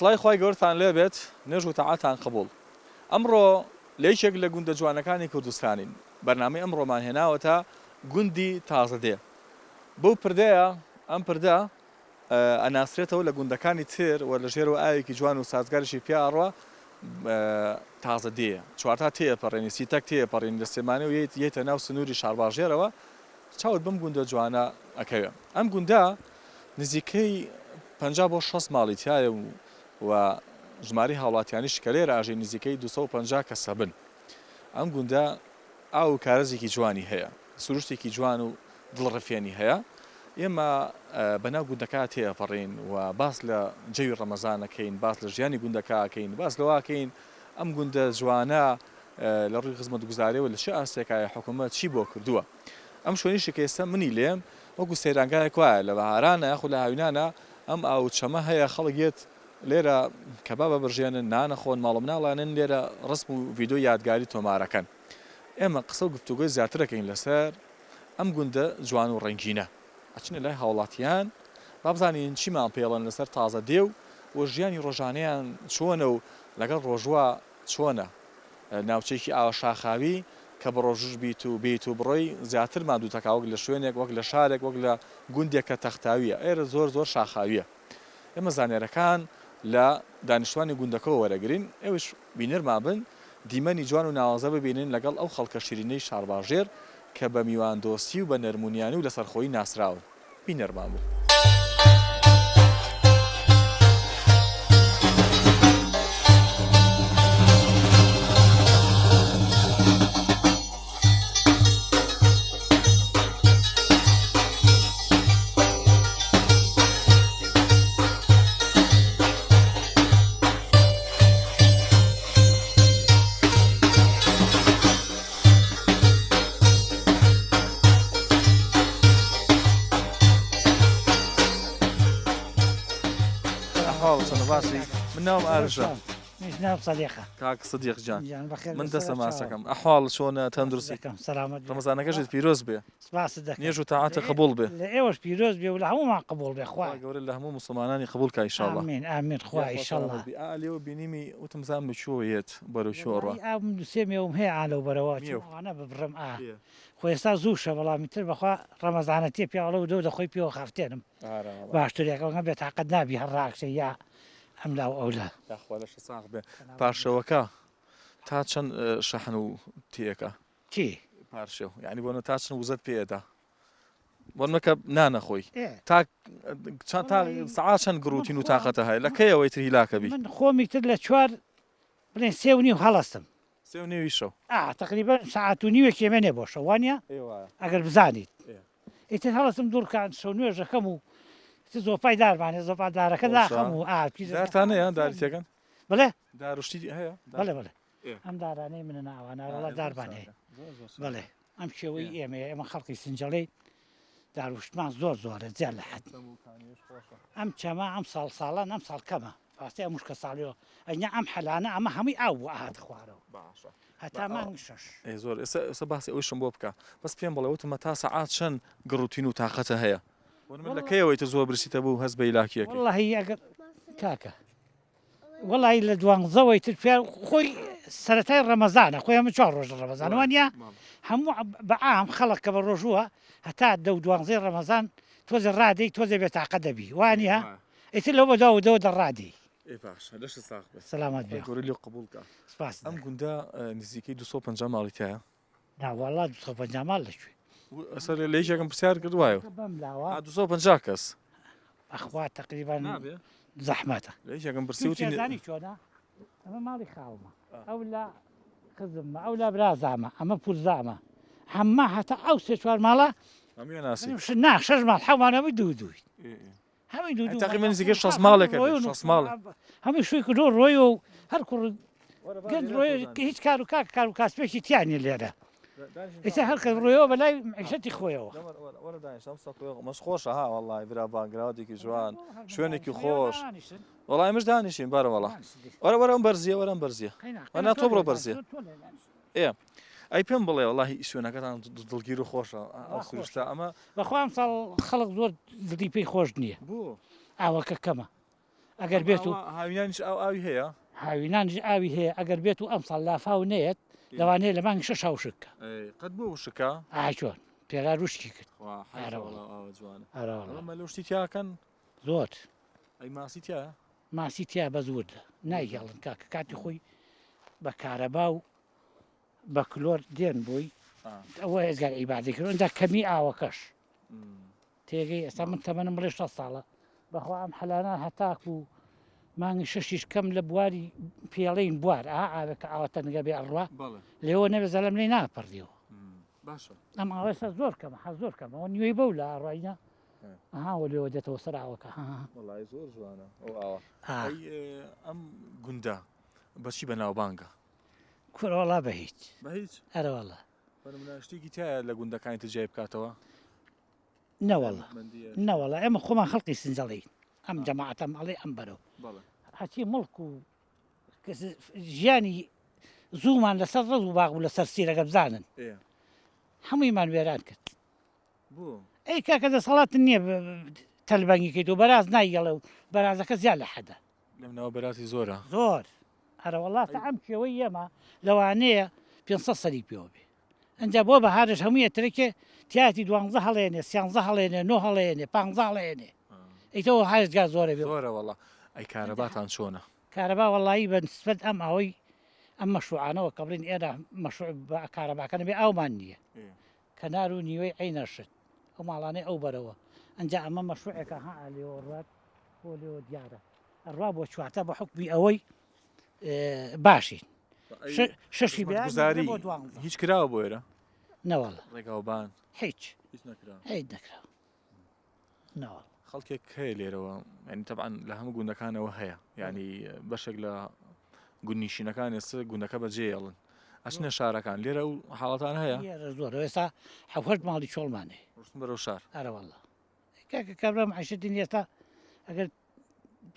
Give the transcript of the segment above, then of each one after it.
سڵای خی گەورتان لێبێت نێژ و تەعاتان قبول. ئەمڕۆ لەیشێک لە گوندە جوانەکانی کوردستانین. بەرنامەی ئەمڕۆمان هێناوەتە گوندی تازەدێ. بەو پردەیە ئەم پردە ئەناسرێتەوە لە گوندەکانی تر و لە ژێرەوە ئاوێکی جوان و سازگارشی پیاڕوە تازەدێ. چوارتا تێپەڕێنی سیتەک تێپەڕێنی لە سێمانە و یەتە ناو سنووری شارباژێرەوە چاوت بەم گوندە جوانە ئەکەوێ. ئەم گوندە نزیکەی 50 بۆ 6 ماڵی تایە و ژماری هاوڵاتیانی شکەلێ ڕاژەی نزیکەی 250 کەسە بن. ئەم گوندە ئاو کارەزێکی جوانی هەیە، سروشتێکی جوان و دڵڕفێنی هەیە. ئێمە بەناو گوندەکە تێپەڕین و باس لە جەوی ڕەمەزانەکەین، باس لە ژیانی گوندەکەکەین، باس لەواکەین ئەم گوندە جوانە لە ڕووی خزمەتگوزاریەوە لە چه ئاستێکایە حکوومەت چی بۆ کردووە. ئەم شوێنیشی کە ئێستا منی لێم وەکو سەیرانگایەک وایە لە بەهارانە یاخو لە هاوینانە ئەم ئاو چەمە هەیە خەڵکێت لێرە کەبابە بڕژێنن نانەخۆن ماڵە مناڵانن لێرە ڕسم و ڤیدۆ یادگاری تۆمارەکەن. ئێمە قسە و گفتوگۆی زیاترەکەین لەسەر ئەم گوندە جوان و ڕەنگینە. ئەچنە لای هاوڵاتیان با بزانین چیمان پێڵەن لەسەر تازە دێ و ژیانی ڕۆژانەیان چۆنە و لەگەڵ ڕۆژوە چۆنە ناوچەیەکی ئاوە شاخاوی کە بە ڕۆژش بیت و بیت و بڕۆی زیاتر مادوو تەکا وەک لە شوێنێک وەک لە شارێک وەک لە گوندێکە تەختاویە ئێرە زۆر شاخاویە. ئێمە زانێرەکان لە دانیشتوانی گوندەکەەوە وەرەگرین ئێوەش بینەرما بن دیمەنی جوان و ناوازە ببینن لەگەڵ ئەو خەڵکە شیرینەی شارباژێر کە بە میواندۆستی و بە نەرمونیانی و لە سەرخۆی ناسراون. بینەرما بن. من ناوم ئارژە. ناو صديقة کاک سدیق جان من دەستە ماسەکەم ئەحواڵ چۆنە تەندروستی ڕەمەزانەکەشت پیرۆز بێ نێژ و تاعاتە قبول بێ ئێوەش پیرۆز بێ و لە هەمومان قبول بێ خوا گەورە لە هەموو مسلمانانی قبول کە ئینشاءالله. ئامین ئامین خوا ئینشاءالله. لێوە بینیمی وتم زانم چۆیەت بەرەو شۆڕە سێمێوم هەیە ئالە و بەرەوەوانە ببڕم خۆ ئێستا زووشە بەڵامی تر بەخوا ڕەمەزانە تێ پیاڵە و دۆ دەخۆی پێوە خافتێنم باشترێکەکە بێت تاقەت نابی هەر ڕاکشە یا ئەم لاو ئەولە لەش ساق بێ پاشەوەکە تا چەند شەحن و تیەکە چی پارشێو یعنی بۆنە تا چەند وزت پێدا بۆنمەکە نانەخۆی تا سعات چەند گروتین و تااقەتە هەیە لە کەیەوەی تر هیلاکەبی من خۆمی تر لە چوار بڵێن سێ و نیو هەڵەستم سێ و نێوی شەو تقریبا ساعت و نیوە کێمێنێ بۆ شەوانە ئەگەر بزانیت ئیتر هەڵەستم دوورکان شەو نوێژەکەم و زۆپای دارمانێ زۆپادارەکە داخەم و دارتانەیە دارتێکەکەن بڵێ داروشتی هەیە بڵێ بڵێ ئەم دارانەی منە ناوانەوەڵە داربانەیە بڵێ ئەم شێوەی ئێمە خەڵکی سنجەڵی داروشتمان زۆرە جیان لە حەد ئەم چەمە ئەم ساڵان ئەم ساڵ کەمە پاستی ئەمشکە ساڵیەوە ئەنیا ئەم حەلانە ئەمە هەمووی ئاو بوو ئاهات خوارەوە هەتا مانگ شەش زۆر ئێستا باسی ئەوشم بۆ بکە بەس پێم بڵێ وتمە تا سەعات چەند گڕوتین و تااقەتە هەیە لە کەیەوەی تر زۆر برسیتە بوو هەست بە عیلاکیەکە وەڵڵاهی ئەگەر کاکە وەڵی لە دوانزەوەی تر خۆی سەرەتای ڕەمەزانە خۆی ئەمە 4 ڕۆژ ڕەمەزان وانە هەموو بەعام خەڵک کە بە ڕۆژووە هەتا دوانزەی ڕەمەزان تۆزە ڕادەی تۆزە بێتاقە دەبی وانە ئیتر لەو بەداوەدەوە دەڕادی سەلامەت بێ گۆری قبولکە سپاس. ئەم گوندە نزیکەی 250 ماڵی تایە ناوەڵات 250 ماڵ لەکوێ ئەسەر لە یەکێکم پرسیار کردوایە 250 کەس ئەخوا تقریبا زەحمەتە لە یەکێکم پرسیوتی چۆنا ئەمە ماڵی خاومە ئەو لە خزممە ئەو لە برازامە ئەمە پورزامە هەمما هەتا ئەو سێ چوار ماڵە نا 6 ماڵ حەوانەوەی دووی هەمووی دوو تقریبا نزیکەی 6 ماڵێک 6 ماڵ هەمووی شووی کردۆ ڕۆی و هەر کوڕ گەنج ڕۆی هیچ کار و کاسپێکی تیانی لێرە ئێستا هەر کە ڕۆیەوە بەلای معیشەتی خۆیەوە مەش خۆشە ها وەڵڵای برا باگراواتێکی جوان شوێنێکی خۆش وەڵای مش دانیشین بارەوەڵە وەرەم بەرزیە وەرەم بەرزیە وەنا تۆ بڕۆ بەرزیە ئەی پێم بڵێ وەڵی شوێنەکەتان دڵگیر و خۆشە سروشتا ئەمە بەخوام ساڵ خەڵک زۆر دڵی پێی خۆش نییە ئاوەکە کەمە ئەگەر بێت و هاوینانیش ئاوی هەیە هاوینانش ئاوی هەیە ئەگەر بێت و ئەم ساڵ لافاو نێت لەوانەیە لە مانگی 6 شکە قەت بۆ شکە ئاچۆن پێرا روشتی کرد مە لە شتی تیاکەن زۆر ئەی ماسی تایە ماسی تیا بە زوردە نایگەڵن کاکە کاتی خۆی بە کارەبا و بە کلۆر دێن بووی ئەوە هێزگار ئیبادیکردن دا کەمی ئاوەکەش تێگەی ئێستا من تەمەنم بڵێ 6 ساڵە بەخوا ئەم حەلانە هەتاک و مانگی 6 کەم لە بواری پێڵەین بوار ئاوەکە ئاوەتە نگە بێ ئەڕوا لێەوە نەبێ زەلم لێ ناپەردیەوە ئەم ئاوەستا زۆر کەمە زۆر کەم ئەوە نیوەی بەو لە ئاڕاینا ئەهاوە لێوە دێتەوە سەر ئاوەکە زۆر جوانە ئەم گوندە بەچی بە ناوبانگە کوڕۆڵا بە هیچ ئەرەوەڵە شتێکی تایە لە گوندەکانی تجای بکاتەوە نەوەڵە ئێمە خۆمان خەڵقی سنجەڵی ئەم جەماعەتەم ئەڵێ ئەم بەرەو هەچی مڵک و ژیانی زوومان لەسەر ڕز و باغ و لەسەر سیرەکە بزانن هەموویمان وێران کرد ئەی کاکە دەسەڵات نییە تەلبەنگیکەیت و بەراز نایگەڵە و بەرازەکە زیاد لە حەدە لەمنەوە بەراتی زۆرە زۆر هەرەوەڵاتە ئەم کێوەی ئێمە لەوانەیە 500 سەری پێوە بێ ئەنجا بۆ بەهارش هەمووی ئەترێکێ تیاتی 12 هەڵێنێ 13 هەڵێنێ 9 هەڵێنێ 15 هەڵێنێ ئەیتەوە هارزگار زۆرە بێ زۆرە وەڵا ئەی کارەباتان چۆنە کارەبا وەڵایی بە نسبەت ئەم ئەوەی ئەم مەشروعانەوە کە بڵین ئێرە مەشروع کارەباکەنە بێ ئاومان نییە کەنار و نیوەی عینەشت ئەو ماڵانەی ئەو بەرەوە ئەنجا ئەمە مەشروعێکە ها لێەوە ڕات بۆ لێوە دیارە ئەڕوا بۆ چوارتە بە حکمی ئەوەی باشین شەشی گوزاری هیچ کراوە بۆ ئێرە نەوەڵە ڕێگاوبان هیچ نەکرا نەوەڵ خەڵکێک هەیە لێرەوە ینی تەبعاً لە هەموو گوندەکانەوە هەیە ینی بەشێک لە گونیشینەکان ئێستا گوندەکە بەجێڵن ئەچنە شارەکان لێرە و حاڵەتان هەیە زۆر ئێستا حەوت ماڵی چۆڵمانێ بەرەو شار ئەرەوەڵە کاکە کابرا معیشەتی ئێستا ئەگەر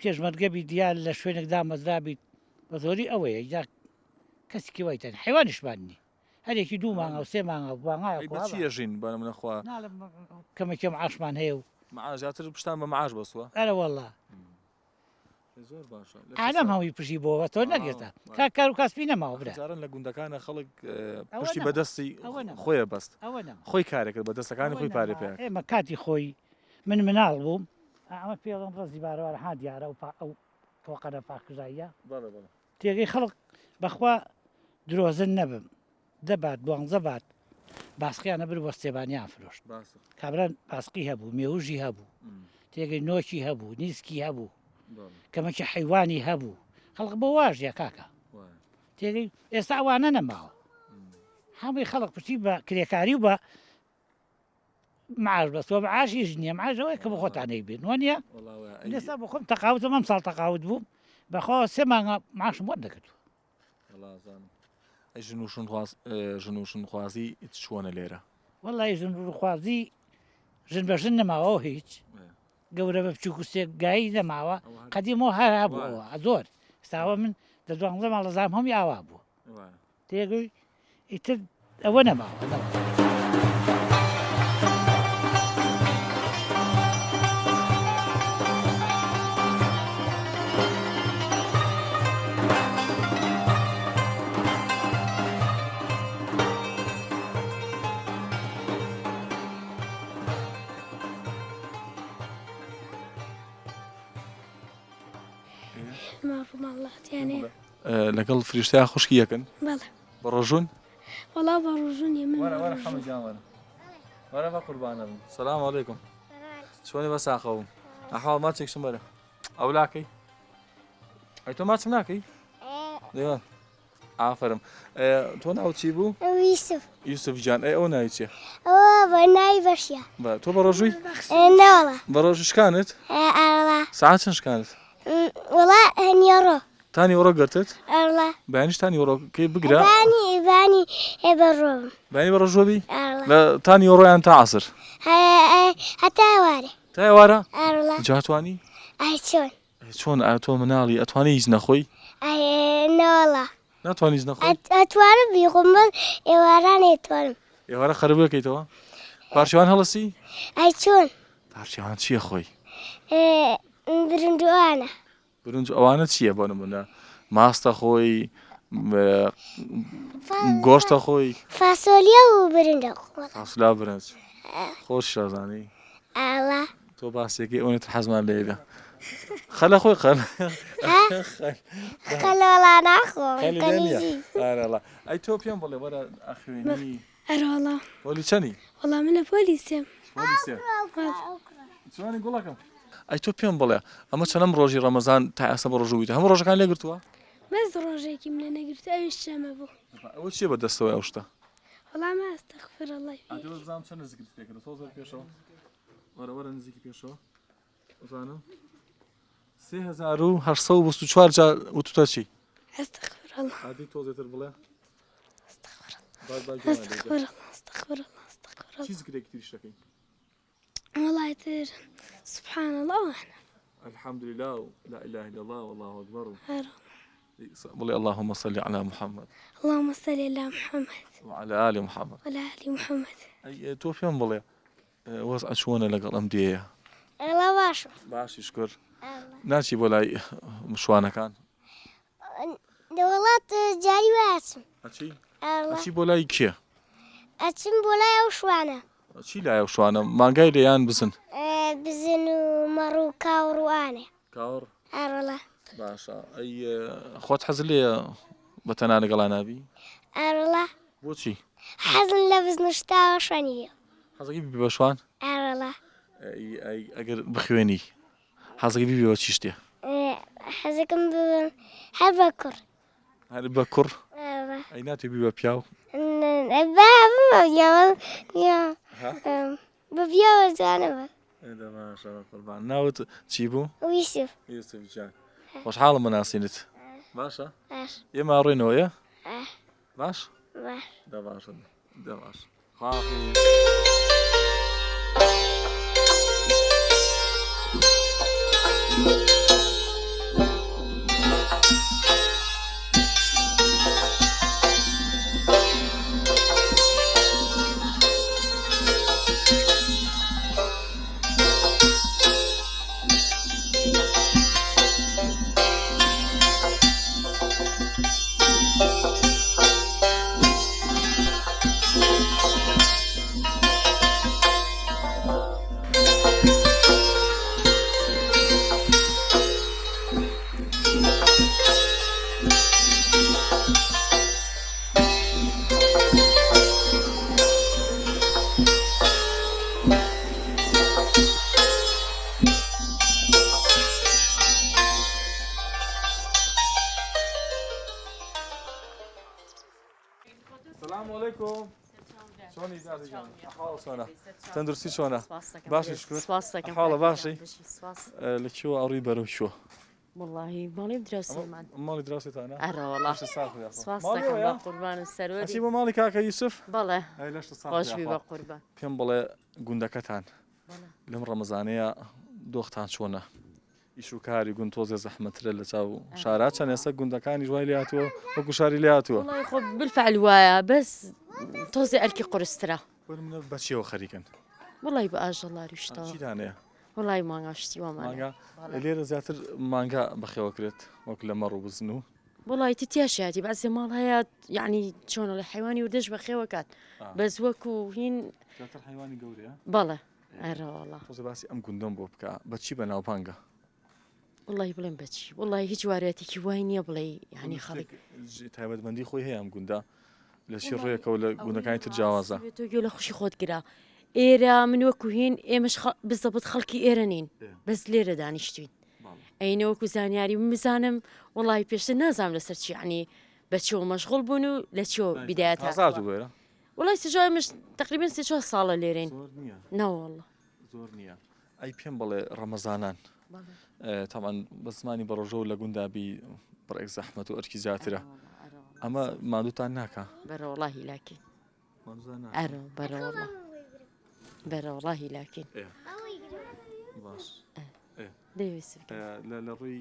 پێشمەرگەبی دیار لە شوێنێکدا مەزرابیت بە زۆری ئەوەیە یا کەسێکی وایتەن حیوانیشماننی هەرێکی 2 مانگە و 3 مانگە بۆچیەژین بە منەخوا کەمێکم عاشمان هەیە و معاژاتر پشتان بە معاش بەسووە ئەرەوەڵە زۆر باشە ئالەم هەمووی پشی بۆەوە تۆ نەگێتە کار و کاسبی نەماوە برارن لە گوندەکانە خەڵک پشتی بەدەستی خۆیە بەست خۆی کارێکرد بە دەستەکانی خۆی پارێ پێ ئێمە کاتی خۆی من مناڵ بووم ئەمە پێڵم ڕزی بارەوە ها دیارە و ئەو تۆقەرە پاکژاییە تێگەی خەڵک بەخوا درۆزن نەبم دەبات 12 بات باسقییانە بر بۆ سێبانیان فرۆشت کابران باسقی هەبوو مێوژی هەبوو تێگەی نۆکی هەبوو نیسکی هەبوو کەمەکی حیوانی هەبوو خەڵق بۆ واژە کاکە تێگەی ئێستا ئەوانە نەماوە هەمووی خەڵق پشتی بە کرێکاری و بە معاش بەستەوە بە عاشیش نییە معاژەوەی کە بە خۆتانەی بێن وانە ئێستا بە خۆم تەقاوتم ئەم ساڵ تەقاوت بووم بەخوا 3 مانگە معاشم وەر دەکردووە ژنوشن خوازی چۆنە لێرە وەڵی ژنخوازی ژن بە ژن نەماوە هیچ گەورە بە بچووک و سێگایی نەماوە قەدیمەوە هەر هەبووەوە زۆر ئێستاوە من دە 12 ماڵە زام هەمی ئاوا بووە تێگەی ئیتر ئەوە نەماوە لەگەڵ فریشتیا خوشکی یەکن بە ڕۆژون وەڵا بە ڕۆژونی من وەرە بە قوربانە سەلام عەلەیکم چۆنی بە ساخەوم ئەحواڵ ماچێکشم بەرە ئەو لاکەی ئەی تۆ ماچم ناکەی دێوە ئافرم تۆ ناو چی بوو یوسف جان ئەی ئەو ناوی چیە ئەوە بە ناوی بەشیە تۆ بە ڕۆژووی ناوەڵە بە ڕۆژ شکانت ساعات چەند شکانت وەڵا هەنیێڕۆ تانی وەڕۆ گرتت ئەڵە بەیانیش تانی وەڕۆکەی بگرە بانی بەڕۆم بانی بە ڕۆژۆبی لە تانی وەڕۆیان تا عەسر هەتا ئێوارە تا ئێوارە جاتوانی چۆن تۆ مناڵی ئەتوانی هیچ نەخۆی نەوەڵا ناتوانی هیچ نەخۆی ئەتوانم بیخۆم بەس ئێواران نەیتوانم ئێوارە خەرب بکەیتەوە پارچەوان هەڵەسی چۆن پارچەوان چییە خۆی برندوانە برنج ئەوانە چییە بۆ نمونە ماستە خۆی گۆشتە خۆی فاصوليا وبرندق فاسولا برنج خۆش شازانی الله تۆ باسێکی ئەوێت حەزمان لێدا خەلە خۆی خەل خلوا لا ناخو الله ئەی تۆ پێم بڵێ وەرە ئەخوێنی أرى والله وەلی چەنی والله من بوليسيم چوانی گوڵەکەم ئەی تۆ پێم بڵێ ئەمە چەنەم ڕۆژی ڕەمەزان تا ئێستا بە ڕۆژوویتە هەموو ڕۆژەکان لێگرتووە بس روجيكي من أنا قلت أيش شام أبو ئەوە چیە بە دەستەوەی ئەو شتە والله ما أستغفر الله فيك زانام چەند نزیکت پێکرد تۆ زۆر پێشەوە وەرە نزیکی پێشەوە زانم 3824 جار وتوتە چی أستغفر الله عادی تۆ زێتر بڵێ أستغفر باش الله أستغفر الله أستغفر الله أستغفر الله چی زگرێکی تریشەکەی والله يتر سبحان الله وإحنا الحمد لله لا إله إلا الله والله أكبر أرى بڵێ اللهم صل على محمد اللهم صل على محمد وعلى آل محمد وعلى آل محمد ئەی تۆ پێم بڵێ وەز ئەچوونە لەگەڵ ئەم دێیە الله باشو باشی شکر ناچی بۆ لای مشوانەکان دولات جاري واسم ئەچی الله ئەچی بۆ لای کێ أتم بولاي وشوانا چی لایە شوانە مانگای لێیان بزن بزن ومروكا ورواني کاوەڕ الله باشە ئەی خۆت حەز لێە بە تەنها لەگەڵا نابی الله بۆچی حزن لبز نشتا وشوانية حەزەکەی بیبی بە شوان الله ئەگەر بخوێنی حەزەکەی بیبی بە چی شتێ حزكم هبكر هەر بە کوڕ الله ئەی ناتێ بی بە پیاو ببيا وزانا باشە قوربان ناوت چی بوو ويسف یوسف جان خۆشحاڵم بەناسیینت باشە باش ئێمە ڕێنەوەیە باش باش دە باشە دە باش خواحافظ السلام عليكم شلونك زازي جان احوال شلونه تندرسي شلونه باشي شكر سپاسەکەم حاڵە باشی سپاس لە چوە ئەڕووی بەرەو شوە والله ماڵی دراسێمان ماڵی دراستانە ئەرەوەڵا سپاسەکەم بە قوربانە ئەچی سەروەری بۆ ماڵی کاکە یوسف بەڵێ لەشت خۆشبی بە قوربان پێم بڵێ گوندەکەتان لەم ڕەمەزانەیە دۆختان چۆنە ئیش و کاری گوند تۆزێ زەحمەترە لە چاو شارات چەند ئێستا گوندەکانی ژوای لاتوە وەکو شاری لاتوە والله خۆ بالفعل وایە بەس تۆزێ ئەرکی قورسترە منە بەچیەوە خەریکن وڵی بە ئاژەڵاری شتەوە چیدانەیە وڵی مانگاشتیوەمان مانگا لێرە زیاتر مانگا بەخێوە کرێت وەک لە مەڕ و بزن و وڵی تیاشیاتی بەسێ ماڵ هەیە یعنی چۆنە لە حیوانی وردەش بەخێوەکات بەس وەکو هین زیاتر حیوانی گەورەیە بەڵێ ئەرەوەڵا تۆزە باسی ئەم گوندەم بۆ بکە بەچی بە ناوپانگە وڵی بڵێم بەچی وڵی هیچ وارەتێکی وای نییە بڵێ ینی خەڵک تایبەتمەندی خۆی هەیە ئەم گوندە لە چی ڕێیەکەەوە لە گوندەکانی تر جیاوازە تۆگوێ لە خوشی خۆت گرا ئێرە من وەکو هین ئێمەش بزەبت خەڵکی ئێرە نین بەس لێرە دانیشتوین ئەینەوەکو زانیاری بزانم وڵی پێشتر نازانم لەسەر چی عنی بەچەوە مەشغڵ بوون و لە چۆ بیدایەت وێرە وڵی سجایمش تقریبن سێ ساڵە لێرەین ناوەڵە زۆر نییە ئەی پێم بڵێ ڕەمەزانان تاوان بە زمانی بە ڕۆژە و لە گوندابی بڕێک زەحمەت و ئەرکی زیاترە ئەمە مادووتان ناکە بەرەوەڵی لاکین ئەرە بەرەوەڵە بەرەوەڵی لاکین باش دەویست لە ڕووی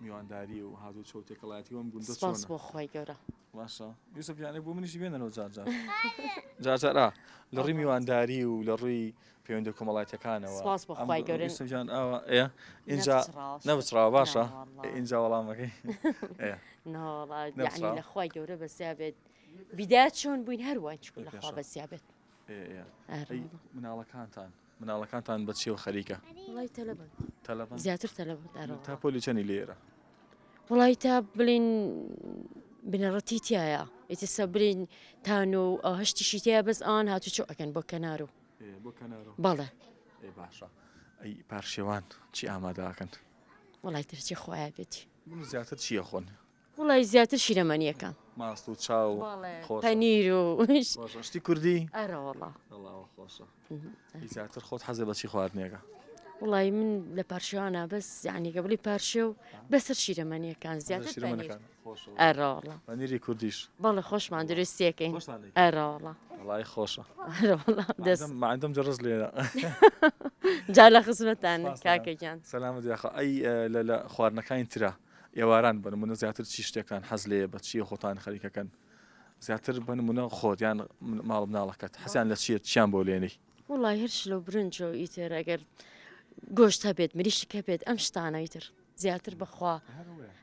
میوانداری و هاتوو چۆتێکەڵاتی وەم گوندە سپاس بۆ خۆی گەورە باشە یوسف یانێ بۆ منیشی بێنەوە جار لە ڕووی میوانداری و لە ڕووی پەیوەندی کۆمەڵایەتەکانەوە سپاس بۆ خوای گەورە یوسفجان ئەوە اینجا نەبچراوە باشە اینجا وەڵامەکەی یعنی لە خوای گەورە بەسیا بێت بیدات چۆن بووین هەروان چکو لەخوا بەسیا بێت مناڵەکانتان بە چێوە خەریکە وڵی تەلەبن زیاتر تەلەبن تا پۆلی چەندی لێرە وڵی تا بڵین بنەڕەتی تایە ئیتر سە برین تان و هەشتیشی تایە بەس ئان هاتو چۆ ئەکەن بۆ کەنارۆ بەڵێ باشە ئەی پارشێوان چی ئامادەکەن وڵی ترچی خۆیان بێتی زیاتر چییە خۆن وڵی زیاتر شیرەمەنیەکان ماست و چاو پەنیر و شتی کوردی ئەرەوەڵا خۆشە زیاتر خۆت حەزە بەچی خواردنێکە وڵی من لە پارشیوانە بەس یعنی گەبڵی پارشێ و بەسەر شیرەمەنیەکان زیاتر ئەرەوەڵا پەنیری کوردیش بەڵێ خۆشمان درستیەکەین ئەرەوەڵا وڵی خۆشە معندەم جەڕز لێرە جا لە خزمەتان کاکەگیان سەلامت یاخە ئەی لە خواردنەکانی ترە ئێواران بنمونە زیاتر چی شتێکان حەز لێ بە چیە خۆتان خەریکەکەن زیاتر بنمونە خۆتیان ماڵ مناڵەکەت حەسیان لە چیان بۆ لێنەی وڵی هەرش لەو برنج و ئیتر ئەگەر گۆشت هەبێت مریشک هەبێت ئەم شتانە ئیتر زیاتر بەخوا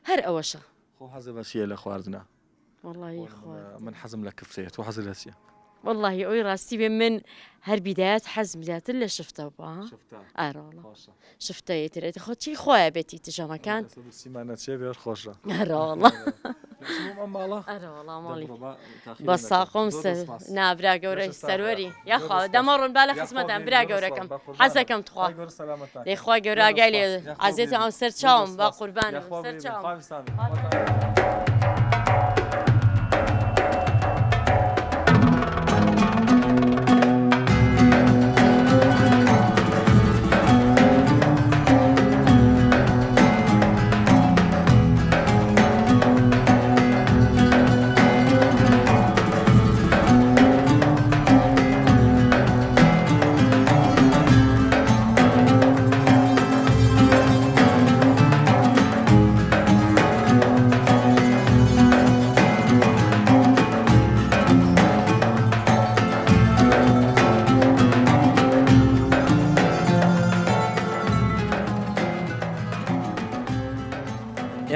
هەر ئەوەشە خۆ حەزە بە چیە لە خواردنە وڵی من حەزم لە کفتەیە تۆ حەزە لە چیە والله ئەوی ڕاستی بێ من هەر بیدایەت حەزم زیاتر لە شفتە بە ئارۆڵە شفتەیەترێت خۆ چی خۆیان بێتی تژەمەکان سیمانە چێ بێ خۆشە ئەرۆڵە ئەرۆڵاماڵی بە ساقۆم نابرا گەورەی سەروەری یاخوا دەمەڕۆن با لە خزمەتان برا گەورەکەم حەزەکەم تخوا دەیخوا گەوراگای لێ عزیێتە ئەو سەر چاوم با قوربانم سەر چاوم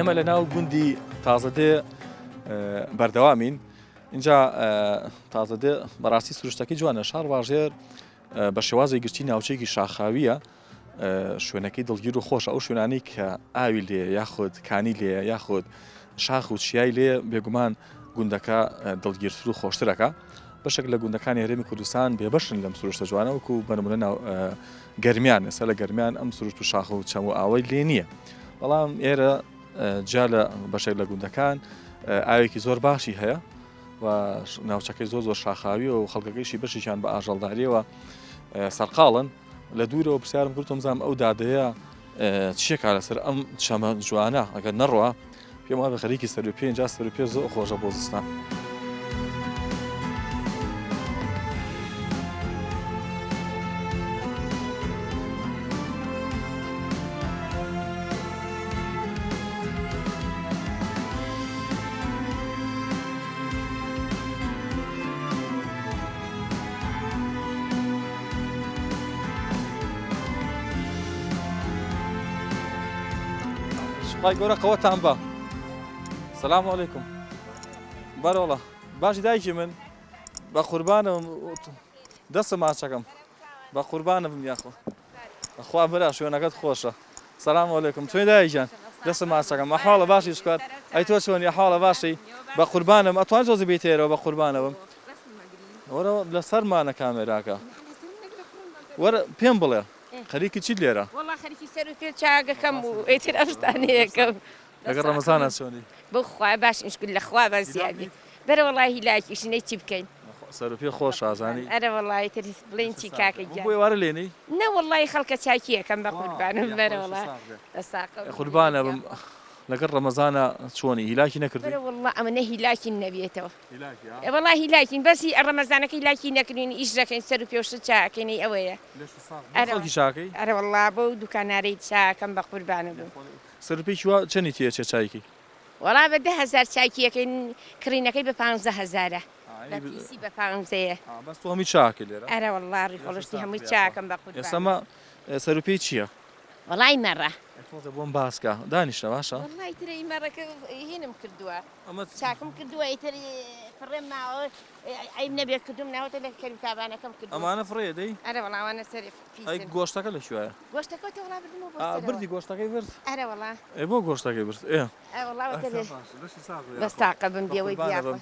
ئێمە لە ناو گوندی تازەدێ بەردەوامین اینجا تازەدێ بەڕاستی سروشتەکەی جوانە شار واژێر بە شێوازی گشتی ناوچەیەکی شاخاویە شوێنەکەی دڵگیر و خۆشە ئەو شوێنانەی کە ئاوی لێ یاخود کانی لێ یاخود شاخ و چیای لێ بێگومان گوندەکە دڵگیرتر و خۆشترەکە بەشێک لە گوندەکانی هەرێمی کوردستان بێبەشن لەم سروشتە جوانە وەکو بەنمونە گەرمیان ئێستا لە گەرمیان ئەم سروشت و شاخ و چەم و ئاوەی لێ نییە بەڵام ئێرە جا لە بەشێک لە گوندەکان ئاوێکی زۆر باشی هەیە و ناوچەکەی زۆر شاخاوی و خەڵکەکەیشی بەشیان بە ئاژەڵداریەوە سەرقاڵن لە دوورەوە پرسیارم کردم زانم ئەو دادەیە چیەکە لەسەر ئەم چەمە جوانە ئەگەر نەڕوە پێم وابێ خەریکی سەرپێ اینجا سەرپێ زۆر خۆشە بۆ زستان خی گەورە قەوەتان بە سەلام عەلەیکوم بەرەوەڵە باشی دایکی من بە قوربانم دەستم ماچەکەم بە قوربانم یاخۆ بەخوا برا شوێنەکەت خۆشە سەلام عەلەیکوم توێ دایکیان دەستم ماچەکەم ئەحواڵە باشی شکات ئەی تۆ چۆن ئەحواڵە باشی بە قوربانم ئەتوانێت تۆزی بیتێرەوە بە قوربانەوەم وەرە لەسەرمانە کامێراکە وەرە پێم بڵێ خەریکی چیت لێرە وڵا خەریکی سەر و پێ چاگەکەم و ئێتر ئەفستانەیەکەم ئەگەر ڕەمەزانە چۆنی بخوا باش ئیشکل لەخوا بە زیادی بەرە وڵی لاکیشنەی چی بکەین سەر و پێ خۆش ئازانی ئەرە وڵی تر بڵین چی کاکە بۆی وارە لێنی نە وڵی خەڵکە چاکیەکەم بە قوربانم بەرە وڵا قوربانە بم لەگەر ڕەمەزانە چۆنی هیلاکی نەکردی بەرە وڵا ئەمە نە هیلاکین نەبێتەوە وڵا هیلاکین بەسی ڕەمەزانەکە هیلاکی نەکردین ئیش دەکەین سەر و پێوشت چاکەینەی ئەوەیە خەڵکی شاکەی ئەرە وڵا بۆ دوکانارەی چاکەم بە قوربانە بوو سەرپێکی وا چەندی تێ چێ چایکی وڵا بە 10,000 چاکیەکەین کڕینەکەی بە 15,000 بە پیسی بە 15 بەس تۆ هەمی چاکە لێرە ئەرە وەڵڵا ڕیخۆڵشتی هەمووی چاکەم بە قوربان ئێستەمە سەرروپێی چییە؟ وەڵای مەڕە تۆزە بۆم باسکە دانیشتە باشە؟ وەڵای ترەی مەڕەکە هینم کردووە ئەمە چاکم کردووە ئیتر فڕێم ماوە ئەیم نەبێت کردوم ناوەتە لە کەلوکابانەکەم کردو ئەمانە فڕێ دەی؟ ئەرە وەڵاوانە سەری ئەی پیسن گۆشتەکە لەکوێیە؟ گۆشتەکەوتە وڵا بردمەوە بۆ بردی گۆشتەکەی برد؟ ئەرە وەڵا ئێ بۆ گۆشتەکەی برد ئێ وەڵاوەتە لێ بەس تاقە بم بێەوەی بیاخۆ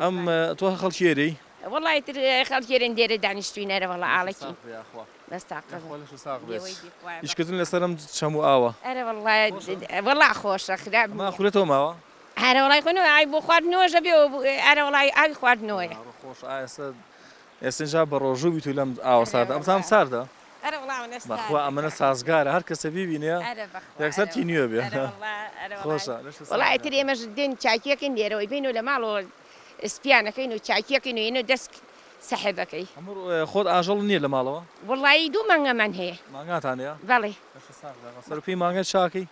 ئەم تۆ خەڵکیێری؟ وەڵای تر خەڵکێرن دێرە دانیشتوینەرە وەڵا ئاڵێکی بەس تاقە هیچکردن لەسەرم چەم و ئاوە ئەرە وەڵا خۆشە خراپ ما خورێتەوە ماوە؟ هەرە وڵای خۆنەوە ئای بۆ خواردنەوەژە بێ ئەرە وڵای ئاوی خواردنەوەیە خۆش ئێستا بە ڕۆژوو بیت و لەم ئاوە سارد ئەمتام ساردە؟ ئەرە وڵاوە بەخوا ئەمەە سازگارە هەر کەسە بیبینێ یەکسەر تینوێ بێ خۆشە وڵای تر ئێمەش دێن چاکیەکەن لێرەوەی بین و لە ماڵەوە سپیانەکەین و چاکیەکەین و ئێنە دەست سەحێبەکەی خۆت ئاژەڵ نییە لە ماڵەوە؟ وڵایی دوو مانگەمان هەیە ماگاتانەیە؟ بەڵێ سەرپی ماگە چاکەی؟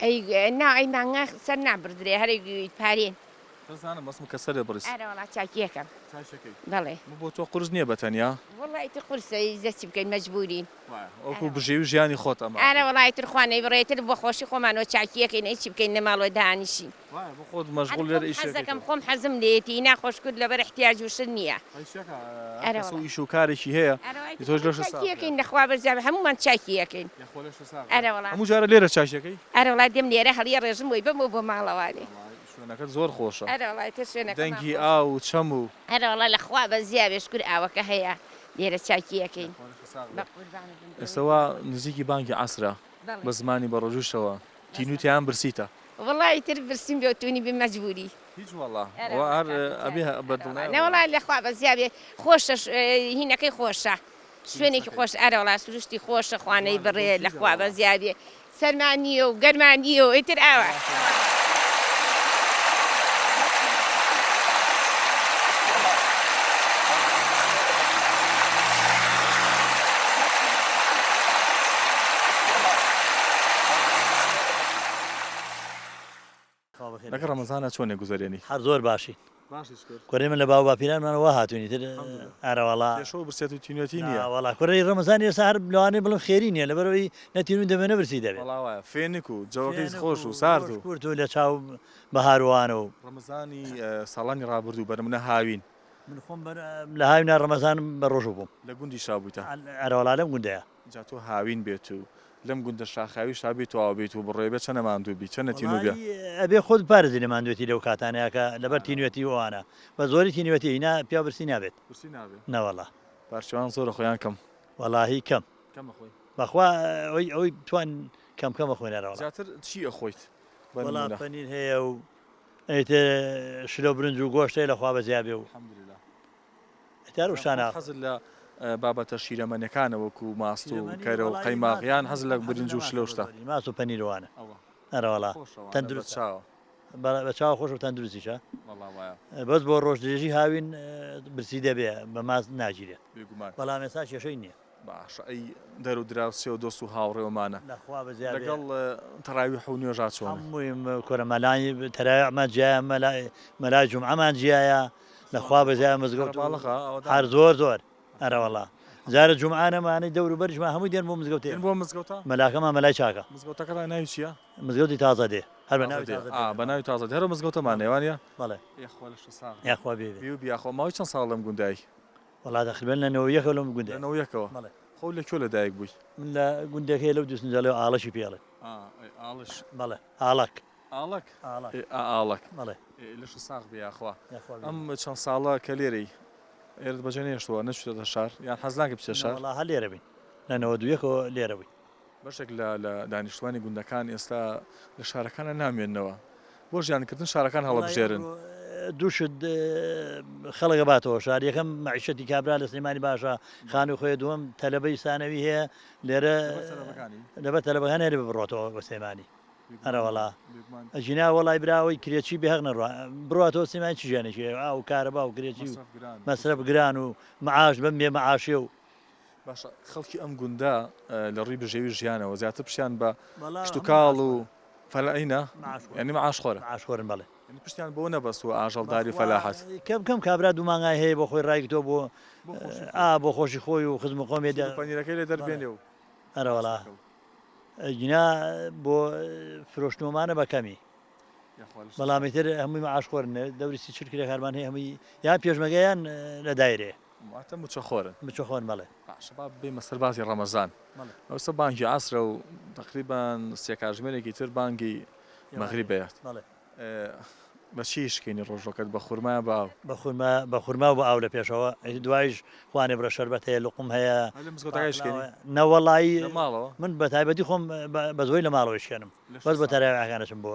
ئەی نا ئەی مانگە سەر نابردرێ هەرێک پارێن دەزانم بەسم کە سەرێ بڕیس ئەرە وڵا چاکیەکەم بەڵێ بۆ تۆ قورس نییە بەتەنیا؟ وڵی تر قورسەی زەستی بکەین مەجبورین ئەوکو بژێوی ژیانی خۆت ئەمە ئارە وڵی تر خوانەی بڕێتر بۆ خۆشی خۆمانەوە چاکیەکەین ئەی چی بکەین لە ماڵۆ دانیشین بۆ خۆت مەشغوڵ لێرە حەزەکەم خۆم حەزم لێتی ناخۆش کرد لەبەر احتیاج و شت نییە ئیش و کارێکی هەیە تۆش لەش چاکیەکەین لەخوا بەرزیاب هەمومان چاکیەکەین ئەرە وڵا هەموو جارە لێرە چاکیەکەی؟ ئەرە وڵای دێم لێرە هەڵیە ڕێژم بۆی بمەوە بۆ ماڵەوانێ شوێنەکەت زۆر خۆشە ئەرە وڵای تر شوێنەکە دەنگی ئاو و چەم و ئەرە وڵا لەخوا بە زیابێش کورد ئاوەکە هەیە لێرە چاکیەکەین ئێستەوە نزیکی بانکی عسرە بە زمانی بە ڕۆژوشەوە تینوتیان برسیتە وڵی تر برسیم بێ تونی بێ مەجبوری هیچ وەڵا هەر ئەبێ نەوەڵای لەخوا بە زیابێ خۆشە هینەکەی خۆشە شوێنێکی خۆش ئەرە وڵا سروشتی خۆشە خوانەی بڕێ لەخوا بە زیابێ سەرمانیە و گەرمانیە و ئیتر ئاوە لەگە ڕەمەزانە چۆنێک گوزارێنی هەر زۆر باشی کوڕێ من لە باو باپیرانمانەوە هاتوونی تر ئارەوەڵا شۆ برسێت و تینوەتی نییە وڵا کوڕی ڕەمەزانی ێستا هەر لەوانەیە بڵم خێری نییە لەبەرەوەی نەتیون دەمێنە برسی دەبێت وڵاوایە فێنک و جەوەکەی خۆش و سارد و کورت و لە چاو بەهاروانە و ڕەمەزانی ساڵانی ڕابردوو بەرەمونە هاوین من خۆم لە هاوینا ڕەمەزان بە ڕۆژ بووم لە گوندی شابوویتە ئەرەوەڵا لەم گوندەیە جا تۆ هاوین بێت و لەم گوندە شاخاوی شابێت و ئاوبێت و بڕێبێت چەنە ماندووبی چەنە تینو بێ ئەبێ خۆت پارێزی لە ماندوێتی لەو کاتانەیەکە لەبەر تینوێتی وانە بە زۆری تینوێتی هینا پیا برسی نابێت نەوەڵا پارچوان زۆرە خۆیان کەم وەڵاهی کەم بەخوا ئەوی توان کەمکەمە خوێنەرەوە زیاتر چی ئەخۆیت وەڵا پەنیر هەیە و ئەیتە شلۆ برنج و گۆشتەیە لەخوا بەزیابێ و هەتار وشانە حەزت لە بابەتە شیرەمەنەکانە وەکو ماست و کەرە و قەیماغیان حەز لە برنج و شلۆشتە ماست و پەنیروانە ئەرەوەڵا تەندروست چاوە بە چاو خۆش و تەندروستیشە بەس بۆ ڕۆژ درێژی هاوین برسی دەبێ بە ماست ناگیرێت بەڵام ێستا کێشەی نییە باش ئەی دەرو دراوسێ و دۆست و هاوڕێوەمانە لەگەڵ تەراوی حونێژا چۆن هەمووی کۆرەمەلانی تەراویمان جیایە مەلای جومعەمان جیایە لەخوا بەزیای مزگەوت هەر زۆر زۆر ئەرەوەڵا جارە جومعانەمانەی دەوروبەرشمان هەمووی دێن بۆ مزگەوتێ بۆ مزگەوتە مەلاکەمان مەلای چاکە مزگەوتەکە ناوی چییە؟ مزگەوتی تازە دێ هەر بە ناوی تازە هەرە مزگەوتەمان نێوانە بەڵێ یاخوا بێ بیاخۆ ماوەی چەند ساڵ لەم گوندایی وڵا دەخربێن لەنەوە یەکە لەم گوندە یەکەوە خۆ لە کۆ لەدایک بووی من لە گوندەکەی لەو دوستنجالێ ئاڵەشی پێڵێ بەڵێ ئاڵک ئاڵک بەڵێ لەش ساغ بیاخوا ئەم چەند ساڵە کە لێرەی ئێرت بەجێ نێشتووە نەچێتە شار یان حەزناکە بچێت شار هەر لێرە بین لەنەوە دوویەکەوە لێرە بووی بەشێک لە دانیشتوانی گوندەکان ئێستا لە شارەکانە نامێننەوە بۆ ژیانکردن شارەکان هەڵەبژێرن دووشت خەڵگە باتەوە شار یەکەم معیشەتی کابرا لە سلێمانی باشە خانووی خۆی دووەم تەلەبەی سانەوی هەیە لێرە لەبەر تەلەبەکان هێرە بڕاتەوە بە سلێمانی هەرەوەڵا ئەژینا وەڵای براوەی کرێکی بێهەق نەڕوە بڕاتەوە سلێمانی چ ژیانێکی ئاو کارەبا و کرێکی مەسرە بگران و معاش بم بێ مەعاشێ و باشە خەڵکی ئەم گوندە لە ڕووی بژێوی ژیانەوە زیاتر پشیان بە شت و کاڵ و فەلعینە معاشخۆر. ینی معاشخۆرە معاشخۆرن بەڵێ ینی پشتیان بۆ نەبەست و ئاژەڵداری فەلاحەت کەم کابرا دوومانگای هەیە بۆ خۆی ڕایگتۆ بۆ بۆ خۆشی خۆی و خزم قۆمێ پەنیرەکەی لێ دەربێنێ و ئەرەوەڵا گینا بۆ فرۆشتنەوەمانە بە کەمی بەڵامی تر هەمووی معاشخۆرن دەوریسی چرکرێ هەرمان هەیە هەمووی یان پێشمەگەیان لە دایرێ واتە موچەخۆرن بچۆخۆن بەڵێ شباب بێمە سەربازی ڕەمەزان ئەوسە بانگی عسرە و تقریبان سێ کاتژمێرێکی تر بانگی مەغریب بێت بەڵێ بە چی شکێنی ڕۆژەکەت بە خورما باو بە خورما و بە ئاو لە پێشەوە دوایش خوانێ برە شەربەت هەیە لقم هەیە نەوەڵایی ماڵەوە من بە تایبەتی خۆم بە زۆی لە ماڵەوە شکێنم بەس بە تەراویەکانشم بۆ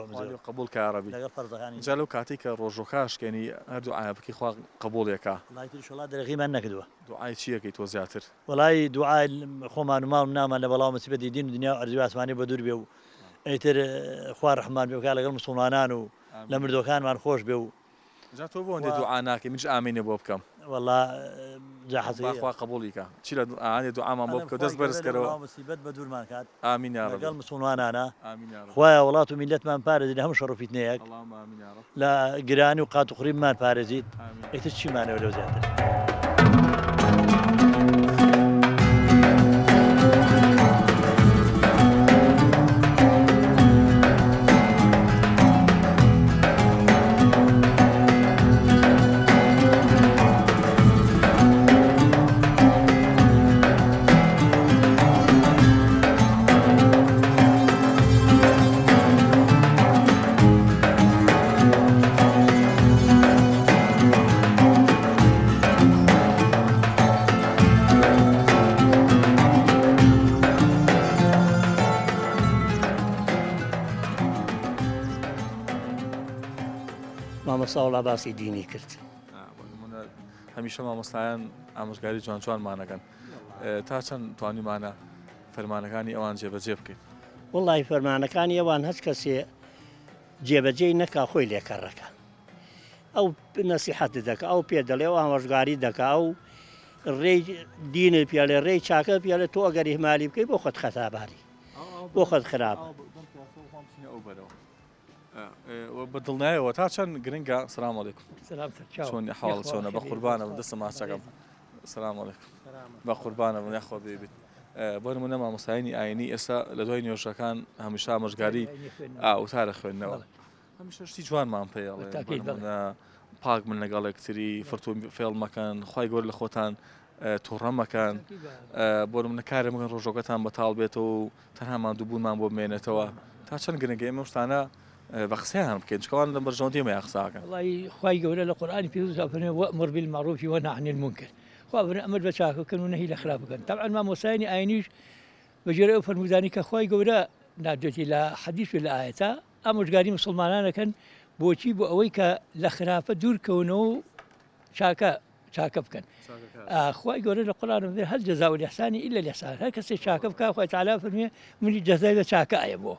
قبول کارەبی لەگەڵ فەرزەکانی جا لەو کاتی کە ڕۆژۆکە شکێنی هەردوو ئایا بکەی خوا قبولێکە لایتریشڵات دەرەقیمان نەکردووە دوعای چیەکەی تۆ زیاتر وڵی دوعای خۆمان و ماڵ نامان لە بەڵاو مەسیبەتی دین و دنیا و ئەرزوی ئاسمانی بە دوور بێ و ئەیتر خوا ڕەحمان بێ بکات لەگەڵ موسڵمانان و لە مردوەکانمان خۆش بێ و جا تۆ بۆ ئەوەندە دوعا ناکەی منش ئامینێ بۆ بکەم والله جا حەزی خوا قبولیکە چی لە ئاانێ دوعامان بۆ بکە دەست بەرزکەرەوە مصیبەت بە دوورمان کات ئامین یا رب لەگەڵ موسڵمانانە ئامین یا رب خوایە وڵات و میلەتمان پارێزی لە هەموو شەڕ و فیتنەیەک اللهم آمین یا رب لە گرانی و قات و قوریبمان پارێزیت آمین ئیتر چیمانەوە لەو زیاتر مامۆستا وڵا باسی دینی کرد هەمیشە مامۆستایان ئامۆژگاری جوان جوانمانەکەن تا چەند توانیمانە فەرمانەکانی ئەوان جێبەجێ بکەین وڵی فەرمانەکانی ئەوان هەچ کەسێ جێبەجێی نەکا خۆی لێکەڕەکە ئەو نەسیحەت دەکە ئەو پێ دەڵێ ئەو ئامۆژگاری دەکە ئەو ڕێی دینت پێ لێ ڕێی چاکە پێ لە تۆ ئەگەری هەمالی بکەی بۆ خۆت خەتاباری بۆ خۆت خراپە بەدڵنایەوە تا چەند گرنگە سلام عەلەیکوم چۆن حاڵ چۆنە بە قوربانە دەستە ماچەکەم سلام عەلەیکوم بە قوربانە من یاخۆ بێبێت بۆ نمونە مامۆستایانی ئاینی ئێستا لە دوای نوێژەکان هەمیشە ئامۆژگاری ئاوتارە خوێندنەوە هەمیشە شتی جوانمان پێڵێ پاک من لەگەڵ یەکتری فڕتو فێڵ مەکەن خوای گەورە لە خۆتان تووڕە مەکەن بۆ نمونە کارە مەکەن ڕۆژەکەتان بەتاڵ بێتەوە و تەنها ماندووبوونمان بۆ بمێنێتەوە تا چەند گرنگە ئێمە شتانە بە قسەیان بکەین چکەوان لە بەرژەوەندی ئێمە قساکەن وڵی خوای گەورە لە قورئانی پێویست فەرمێ وەأمر بالمعروف وانهی عن المنکر خوا فەرمێ ئەمر بە چاک بکەن و نەهی لە خراپ بکەن طبعا مامۆستایانی ئاینیش بەجێرە ئەو فەرمودانی کە خوای گەورە نادوێتی لە حەدیث و لە ئاەتە ئامۆژگاری موسڵمانانەکەن بۆچی بۆ ئەوەی کە لە خراپە دوورکەونەوە و چاکە بکەن خوای گەورە لە قورئان فەرمێ هەل جەزاء الإحسان إلا الإحسان هەر کەسێک چاکە بکە خوای تەعالی فەرمێ منی جەزای بە چاکایە بۆ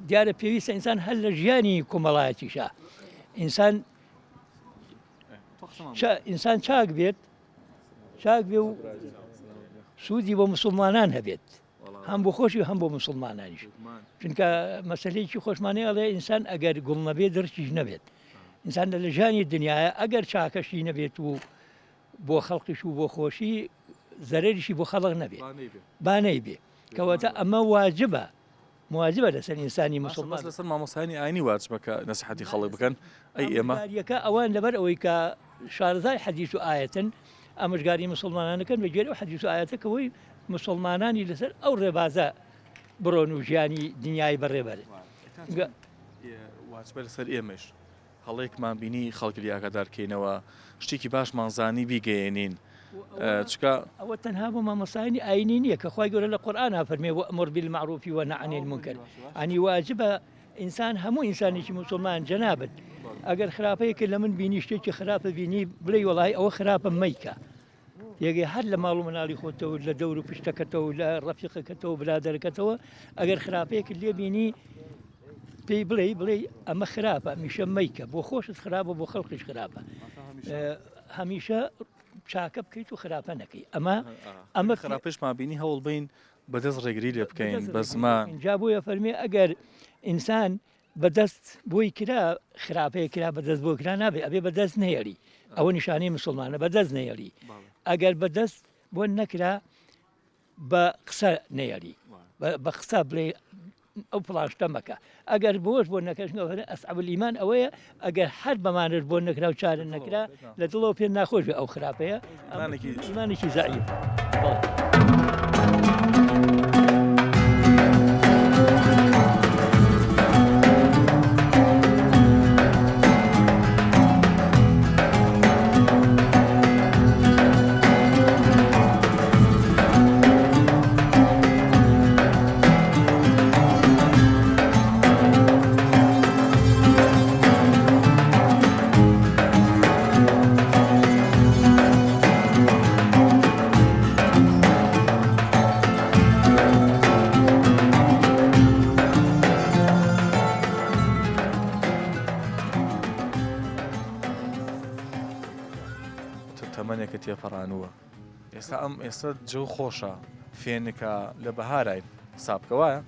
دیارە پێویستە ئینسان هەر لە ژیانی کۆمەڵایەتیشە ئینسان چاک بێت بێ و سوودی بۆ مسلمانان هەبێت هەم بۆ خۆشی و هەم بۆ مسلمانانیش چونکە مەسلەیەکی خۆشمانەیە ئەڵێ ئینسان ئەگەر گوڵ نەبێت دەرچیش نەبێت ئینسان لە ژیانی دنیاە ئەگەر چاکەشی نەبێت و بۆ خەڵقیش و بۆ خۆشی زەرریشی بۆ خەڵق نەبێت بانەی بێ کەواتە ئەمە واجبە لەسەر ئینسانی مسلمان لەسەر مامۆستایانی ئاینی واجبە کە نەسیحەتی خەڵک بکەن ئەی ئێمە یەکە ئەوان لەبەر ئەوەی کە شارەزای حەدیث و ئایەتن ئامۆژگاری مسلمانانەکەن بەگوێرە و حەدیث و ئایەتەکەوەی مسلمانانی لەسەر ئەو ڕێبازە بڕۆن و ژیانی دنیای بەڕێبەرێت واجبە لەسەر ئێمەش هەڵەیەکمان بینی خەڵکریاکە دارکەینەوە شتێکی باشمانزانی بیگەێنین چکە ئەوە تەنها بۆ مامۆستایانی ئاینی نییە کە خوای گەورە لە قورئان فەرمێ وأمر بالمعروف وانهی عن المنکر ئەنی واجبە ئینسان هەموو ئینسانێکی مسلمان جەنابەت ئەگەر خراپەیەکە لە من بینی شتێکی خراپە بینی بڵێ وەڵای ئەوە خراپە مەیکە یەگەی هەر لە ماڵ و مناڵی خۆتەوە لە دەور و پشتەکەتەوە لە ڕەفیقەکەتەوە برادەرەکەتەوە ئەگەر خراپەیەکە لێ بینی پێی بڵێ ئەمە خراپە میشە مەیکە بۆ خۆشت خراپە بۆ خەڵقیش خراپە هەمیشە چاکە بکەیت و خراپە نەکەی ئەمە خراپشمان بینی هەوڵ بین بەدەست ڕێگری لێ بکەین بە زمان جا بۆیە فەرمێ ئەگەر ئینسان بەدەست بۆی کرا خراپەیە کرا بەدەست بۆ کرا نابێ ئەبێ بەدەست نەیەری ئەوە نیشانەی مسلمانە بەدەست نەیەری ئەگەر بەدەست بۆ نەکرا بە قسە نەیەری بە قسە بڵێ ئەو پڵاشتە مەکە ئەگەر بۆش بۆ نەکەشنەوە ئەسعب الئیمان ئەوەیە ئەگەر هەر بەمانش بۆ نەکرا و چارە نەکرا لە دڵەوە پێ ناخۆش بێ ئەو خراپەیە ئیمانێکی زەعیف. تەمەنێکە تێپەڕانووە ئێستا جەو خۆشە فێنەکە لە بەهارین سابکە وایە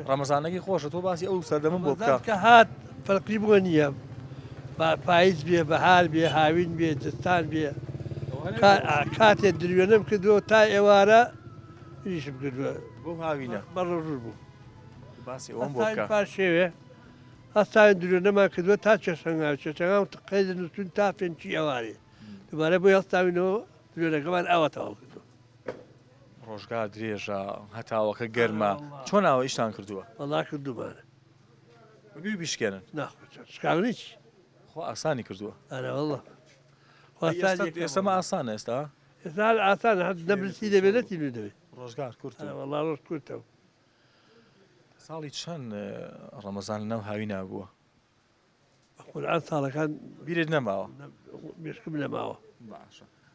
ڕەمەزانەکەی خۆشە تۆ باسی ئەو سەردەمە بۆ بکە کە هات فەرقی بۆ نییە پاییز بێ بەهار بێ هاوین بێ دستان بێ کاتێ دروێنم کردووە تا ئێوارە ریشم کردووە بۆ هاوینە بەڕۆژور بوو باسی ئەوم بۆ بکە پاشێوێ هەستاوین دروێنەمان کردووە تا چێشەنگاو چێشەنگام قەید نووسون تا فێنچی ئەوارێ دوبارە بۆ هەستاوینەوە درێنەکەمان ئەوەتەوە کردووە ڕۆژگار درێژە هەتاوەکە گەرمە چۆن ئاوە ئیشتان کردووە وەڵا کردومانە بیر بیشکێنن شکاونیچ خۆ ئاسانی کردووە ئەرە وەڵا ئێستەمە ئاسانە ئێستا ئێستا ئاسانە هەت نەبرسی دەبێنەتی نو دەبێت ڕۆژگار کورت وەڵا ڕۆژ کورتەوە ساڵی چەند ڕەمەزان ناو هاوی نابووە قورئان ساڵەکان بیرت نەماوە مێشکم لەماوە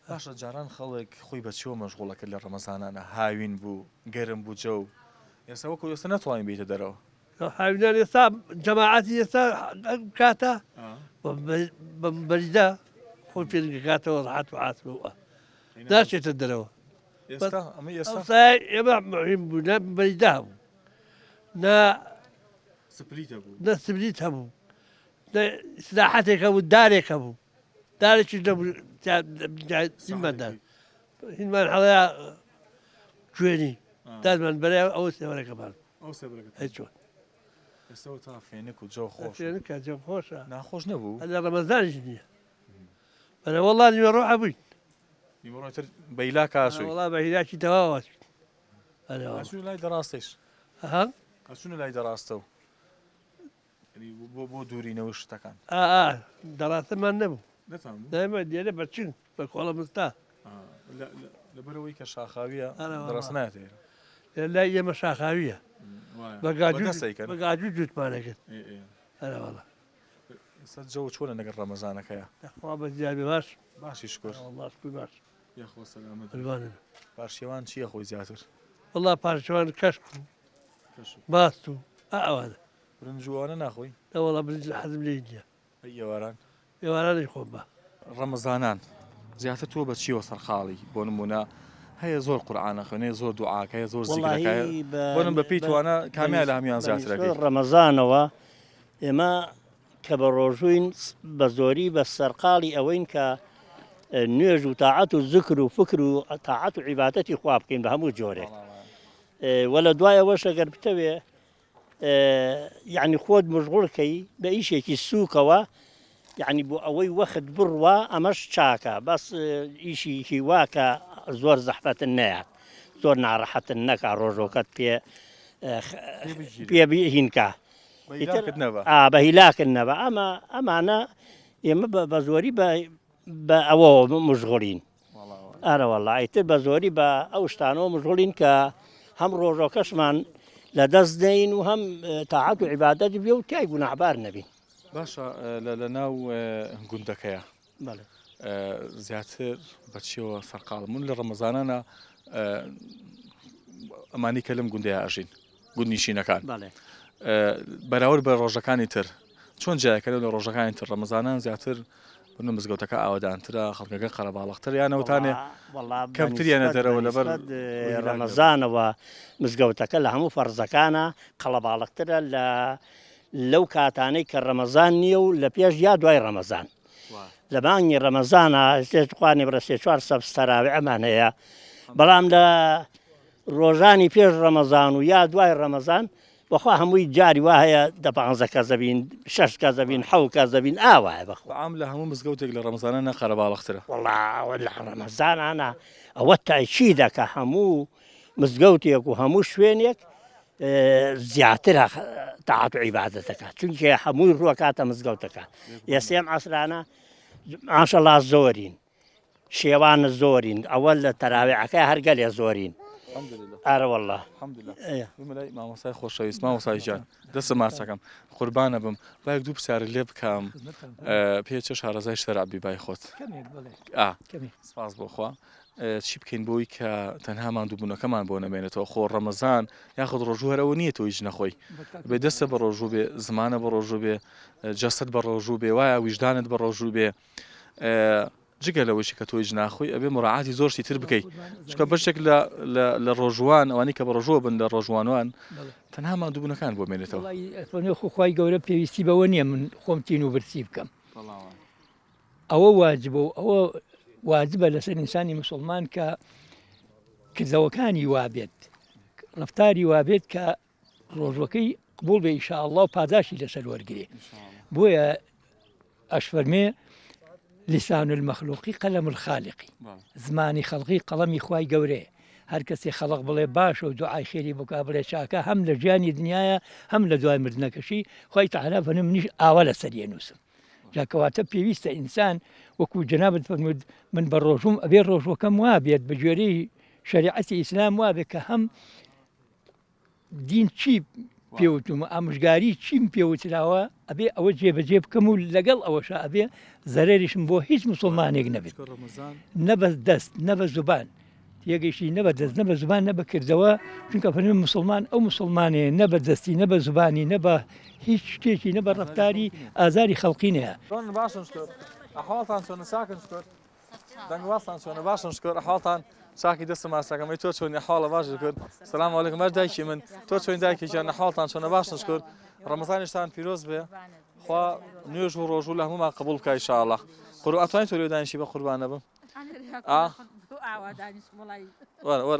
باشە جاران خەڵک خۆی بەچەوە مەشغوڵەکە لە ڕەمەزانانە هاوین بوو گەرم بوو جەو ئێستا وەکو ئێستا نەتوانین بێتە دەرەوە هاوینان ئێستا جەماعەتی ئێستا کاتە بەریدا خۆی پێنگەکاتەوە ڕاحەت و عاتبەوە ناچێتە دەرەوە ئێمە مهم بوو بەریدا بوو نە سپریت هەبوو سلاحەتێک هەبوو دارێک هەبوو دارێکی نەبووماندان هینمان هەڵەیە کوێنی دادمان بەرای ئەوە سێوەرەکەمان چۆن ئێستا تا فێنک و جۆ خۆش جێم خۆشە ناخۆش نەبوو لە ڕەمەزانیش نییە بەنە وەڵا نیوە ڕۆ عبووین نیمەڕۆتر بەیلا کاسووی وەڵا بە هیلاکی تەواوە لای دەڕاستیش ئەچونە لای دەڕاستە و بۆ دوورینەوە شتەکان دەڕاستەمان نەبوو دایمە دیێرە بەچین بە کۆڵە مستا لەبەرەوەی کە شاخاویە دەڕاست ناتێ لای ئێمە شاخاویە بەگاجوو جووتمانەکرد ئەرەوەڵە ئێستا جەو چۆنە لەگەڵ ڕەمەزانەکەیە خوا بە زیابێ باش باشی شکر باش یاخۆ سەلامەت پاشیوان چییە خۆی زیاتر وەڵا پاشەوان کەشک و باست و ئەوانە برنجوانە ناخۆی وەڵا برنج حەزم لێ نییە ئێواران ئێوارانی خۆم بە ڕەمەزانان زیاتر تۆ بە چیوە سەرخاڵی بۆ نمونە هەیە زۆر قورئانە خوێنێ زۆر دوعاکەیە زۆر زیکرەکەیە بۆنم بە پێی توانە کامیان لە هەمیان زیاترەکەی ڕەمەزانەوە ئێمە کە بە ڕۆژووین بە زۆری بە سەرقاڵی ئەوەین کە نوێژ و تاعەت و زکر و فکر و تاعەت و عیبادەتی خوا بکەین بە هەموو جۆرێک وە لە دوایەوەش ئەگەر بتەوێ یعنی خۆت مژغوڵکەی بە ئیشێکی سووکەوە یعنی بۆ ئەوەی وەخت بڕوە ئەمەش چاکە بەس ئیشی هیواکە زۆر زەحمەتن نەیە زۆر ناڕەحەتن نەکا ڕۆژۆکەت پێ هینکە بە هیلاکردنەوە ئەمانە ئێمە بە زۆری بە ئەوەوە مژغوڵین ئارەوەڵ ئیتر بە زۆری بە ئەو شتانەوە مژغوڵین کە هەم ڕۆژۆکەشمان لە دەست دەین و هەم تاعەت و عیبادەت بێ و تای گوناحبار نەبین باشە لە ناو گوندەکەیە زیاتر بەچیەوە سەرقاڵمون لە ڕەمەزانانە ئەمانی کە لەم گوندەیە ئاژین گوند نیشینەکان بەراورد بە ڕۆژەکانی تر چۆن جایەکە لە ڕۆژەکانی تر ڕەمەزانان زیاتر بنە مزگەوتەکە ئاوادانترە خەڵکەکە قەرەباڵەختر یانەوتانێ کەمتریانە دەرەوە لەبەر ڕەمەزانەوە مزگەوتەکە لە هەموو فەرزەکانە قەڵەباڵەخترە لەو کاتانەی کە ڕەمەزان نییە و لە پێش یا دوای ڕەمەزان لە بانگی ڕەمەزانە خوانێ بڕە 4 سەب تەراویح ئەمان هەیە بەڵام لە ڕۆژانی پێش ڕەمەزان و یا دوای ڕەمەزان بەخوا هەمووی جاری وا هەیە 15 کەس دەبین 6 کەس دەبین 7 کەس دەبین ئاوایە بەخوا عام لە هەموو مزگەوتێک لە ڕەمەزانە قەرەباڵەخترە وەڵا لە ڕەمەزانانە ئەوە تاچی دەکە هەموو مزگەوتێک و هەموو شوێنێک زیاتر تاعات و عیبادەتەکە چونکە هەمووی ڕووەکاتە مزگەوتەکە ئێسێم عەسرانە ماشەڵڵا زۆرین شێوانە زۆرین ئەوە لە تەراویحەکە هەرگەلێ زۆرین ئارە وەڵڵا مەلای مامۆسای خۆشەویست مامۆسای جان دەستە ماچەکەم قوربانە بم بایەک دوو پرسیارە لێ بکەم پێچە شارەزای شتەرابی بای خۆت سپاس بۆ خوا چی بکەین بۆی کە تەنها ماندووبوونەکەمان بۆ نەمێنێتەوە خۆ ڕەمەزان یاخود ڕۆژوو هەرەوە نییە تۆ هیچ نەخۆی بێ دەستە بە ڕۆژوو بێ زمانە بە ڕۆژوو بێ جەسەد بە ڕۆژوو بێ وایە ویژدانت بە ڕۆژوو بێ جگە لەوەشی کە تۆی ناخۆی ئەبێ مڕعاتی زۆرشتی تر بکەیت چکە بەشێک لە ڕۆژوان ئەوانی کە بە ڕۆژوە بن لە ڕۆژوانوان تەنها ماندووبوونەکان بۆ مێنێتەوە خۆخوای گەورە پێویستی بەوە نییە من خۆم تین و برسی بکەم ئەوە واجبە و ئەوە واجبە لەسەر ئینسانی مسلمان کە کردەوەکانی وابێت ڕفتاری وابێت کە ڕۆژوەکەی قبول بێ ئینشاءالله و پاداشی لەسەر وەرگێ بۆیە ئەشفەرمێ لسان المەخلوقی قەلەم الخالقی زمانی خەڵقی قەڵەمی خوای گەورەیە هەر کەسێ خەڵق بڵێ باشە و دوعای خێری بکا بڵێ چاکە هەم لە ژیانی دنیاە هەم لە دوای مردنەکەشی خوای تەعالا فەرمێ منیش ئاوا لەسەر نووسم جاکەواتە پێویستە ئینسان وەکو جەنابەت فەرمود من بە ڕۆژوم ئەبێ ڕۆژوەکەم وابێت بە گوێرەی شریعەتی ئیسلام وابێت کە هەم دین چی پێوتم ئامژگاری چیم پێوتراوە ئەبێ ئەوە جێبەجێ بکەم و لەگەڵ ئەوەشە ئەبێ زەرێریشم بۆ هیچ مسلمانێک نەبێت نەبە دەست نەبە زوبان یەکێکی نەبە دەست نەبە زوبان نەبە کردەوە چونکە فەرمێ مسلمان ئەو مسلمانەیە نەبە دەستی نەبە زوبانی نەبە هیچ شتێکی نەبە ڕەفتاری ئازاری خەڵقی نەیە ئەحواڵتان چۆنە ساکن شکر دەنگواستان چۆنە باشن شکر ئەحواڵتان ساکی دەستە ماسەکەمەی تۆ چۆنی حاڵە باش کرد سلام علیکم هەر دایکی من تۆ چۆن دایکی جان حاڵتان چۆنە باشن شکر ڕەمەزانیشتان پیرۆز بێ خوا نوێژ و ڕۆژوو لە هەمومان قبول بکە ئینشاءالله ئەتوانیت تۆ لێدانیشی بە قوربانە بم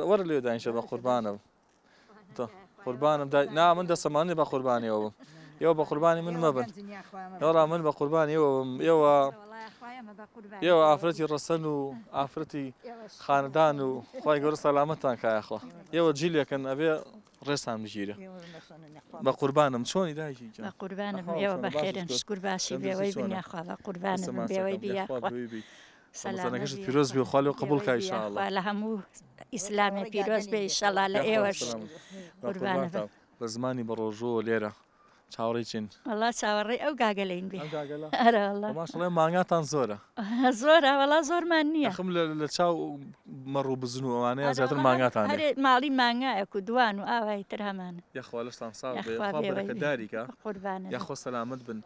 وەرە لێدانیشە بە قوربانە بم قوربانم نا من دەسەمانی بە قوربانیەوە بم ئێوە بە قوربانی من مەبن ئێوە من بە قوربانیەوە بم ئێوە ئافرەتی ڕەسەن و ئافرەتی خاندان و خوای گەورە سەلامەتتان کایەخوا ئێوە جیلێکن ئەبێ ڕێستان بگیرە بە قوربانم چۆنی دایکی بە قوربانم ئێوە بەخێرن شکر باشی بێەوەی بنیاخوا بە قوربانم بێەوەی بیاخوا سەلامەتەکەشت پیرۆز بێ خوا لێو قبول کە ئینشاءالله لە هەموو ئیسلامی پیرۆز بێ ئینشاءالله لە ئێوەش قوربانە بە زمانی بە ڕۆژوە لێرە چاوەڕێی چین وەڵا چاوەڕێی ئەو گاگەلەین بێ ماشەڵێ مانگاتان زۆرە زۆرە وەڵا زۆرمان نییە خم لە چاو مەڕوو بزن و ئەوانەیە زیاتر مانگاتان ماڵی مانگایەک و دوان و ئاوای تر هەمانە یاخوا لەشتان ساڵ بەرەکەداریکە یاخۆ سەلامت بن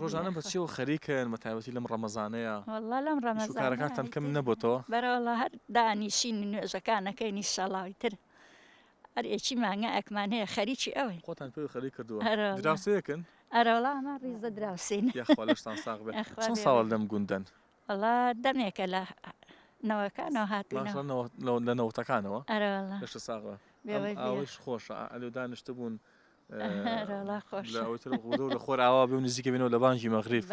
ڕۆژانە بەچی و خەریکن مەتایبەتی لەم ڕەمەزانەیە وەڵا لەم ڕەمەزانە کارەکانتان کەم نەبووتەوە بەرەوەڵا هەر دانیشینی نوێژەکانەکەی نیشەڵاوی تر هەر ئێکی مانگە ئەکمان هەیە خەریکی ئەوەی خۆتان پێ خەری کردووە دراوسەیەکن ئەرەوەڵا ئەمە ڕیزە دراوسین یاخوا لەشتان ساغ بێ چەند ساڵ لەم گوندەن وەڵا دەمێکە لە نەوەکانەوە هاتوونەوە لە نەوتەکانەوە ئەرەوەڵا لەشتە ساغە ئەوەش خۆشە ئەلو دانیشتە بوون لە خۆر ئاوا بێ و نزیکە بێنەوە لە بانکی مەغریب